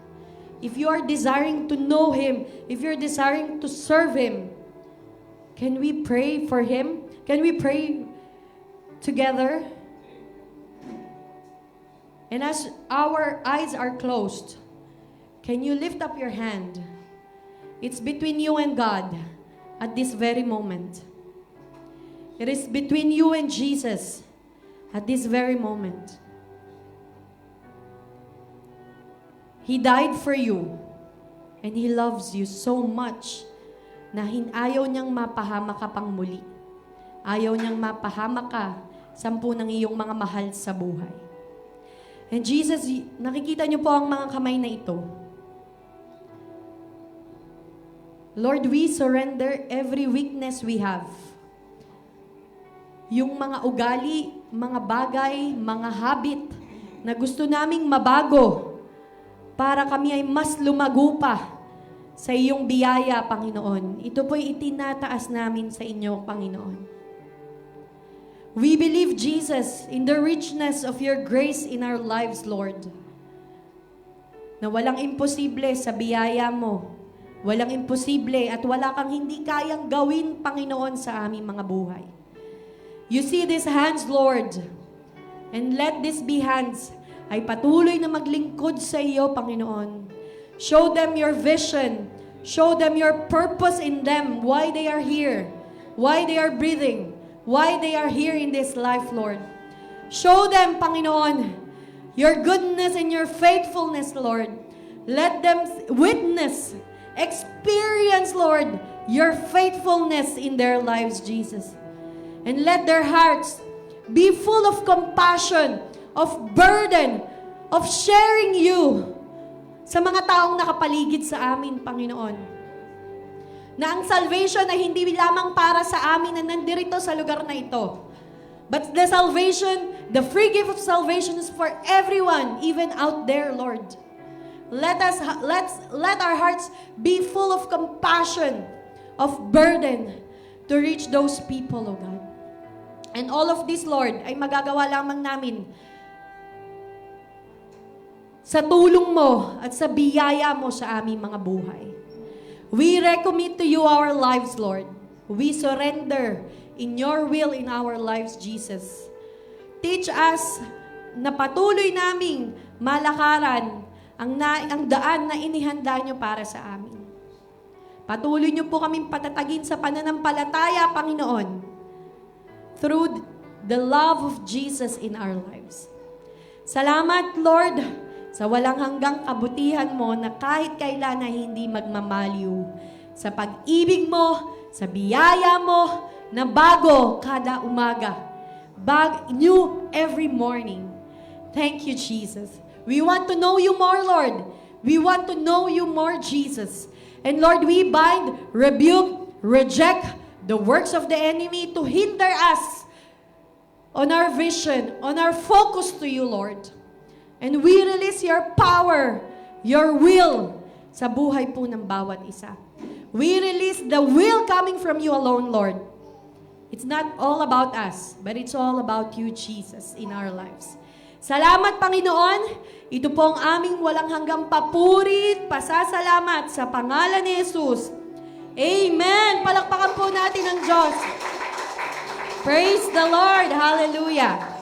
If you are desiring to know Him, if you're desiring to serve Him, can we pray for Him? Can we pray together? And as our eyes are closed, can you lift up your hand? It's between you and God at this very moment. It is between you and Jesus at this very moment. He died for you and He loves you so much na ayaw niyang mapahama ka pang muli. Ayaw niyang mapahama ka sampu ng iyong mga mahal sa buhay. And Jesus, nakikita niyo po ang mga kamay na ito. Lord, we surrender every weakness we have. Yung mga ugali, mga bagay, mga habit na gusto naming mabago para kami ay mas lumago pa sa iyong biyaya, Panginoon. Ito po'y itinataas namin sa inyo, Panginoon. We believe, Jesus, in the richness of your grace in our lives, Lord. Na walang imposible sa biyaya mo. Walang imposible at wala kang hindi kayang gawin, Panginoon, sa aming mga buhay. You see these hands, Lord, and let these be hands ay patuloy na maglingkod sa iyo, Panginoon. Show them your vision. Show them your purpose in them, why they are here, why they are breathing, why they are here in this life, Lord. Show them, Panginoon, your goodness and your faithfulness, Lord. Let them witness, experience, Lord, your faithfulness in their lives, Jesus. And let their hearts be full of compassion, of burden, of sharing you sa mga taong nakapaligid sa amin, Panginoon. Na ang salvation ay hindi lamang para sa amin na nandirito sa lugar na ito. But the salvation, the free gift of salvation is for everyone, even out there, Lord. Let our hearts be full of compassion, of burden, to reach those people, O God. And all of this, Lord, ay magagawa lamang namin sa tulong mo at sa biyaya mo sa aming mga buhay. We recommit to you our lives, Lord. We surrender in your will in our lives, Jesus. Teach us na patuloy naming malakaran ang daan na inihanda nyo para sa amin. Patuloy nyo po kaming patatagin sa pananampalataya, Panginoon, through the love of Jesus in our lives. Salamat, Lord, sa walang hanggang kabutihan mo na kahit kailan na hindi magmamaliw. Sa pag-ibig mo, sa biyaya mo, na bago kada umaga. New every morning. Thank you, Jesus. We want to know you more, Lord. We want to know you more, Jesus. And Lord, we bind, rebuke, reject the works of the enemy to hinder us on our vision, on our focus to you, Lord. And we release your power, your will sa buhay po ng bawat isa. We release the will coming from you alone, Lord. It's not all about us, but it's all about you, Jesus, in our lives. Salamat, Panginoon. Ito po ang aming walang hanggang papuri at pasasalamat sa pangalan ni Jesus. Amen! Palakpakan po natin ang Diyos. Praise the Lord! Hallelujah!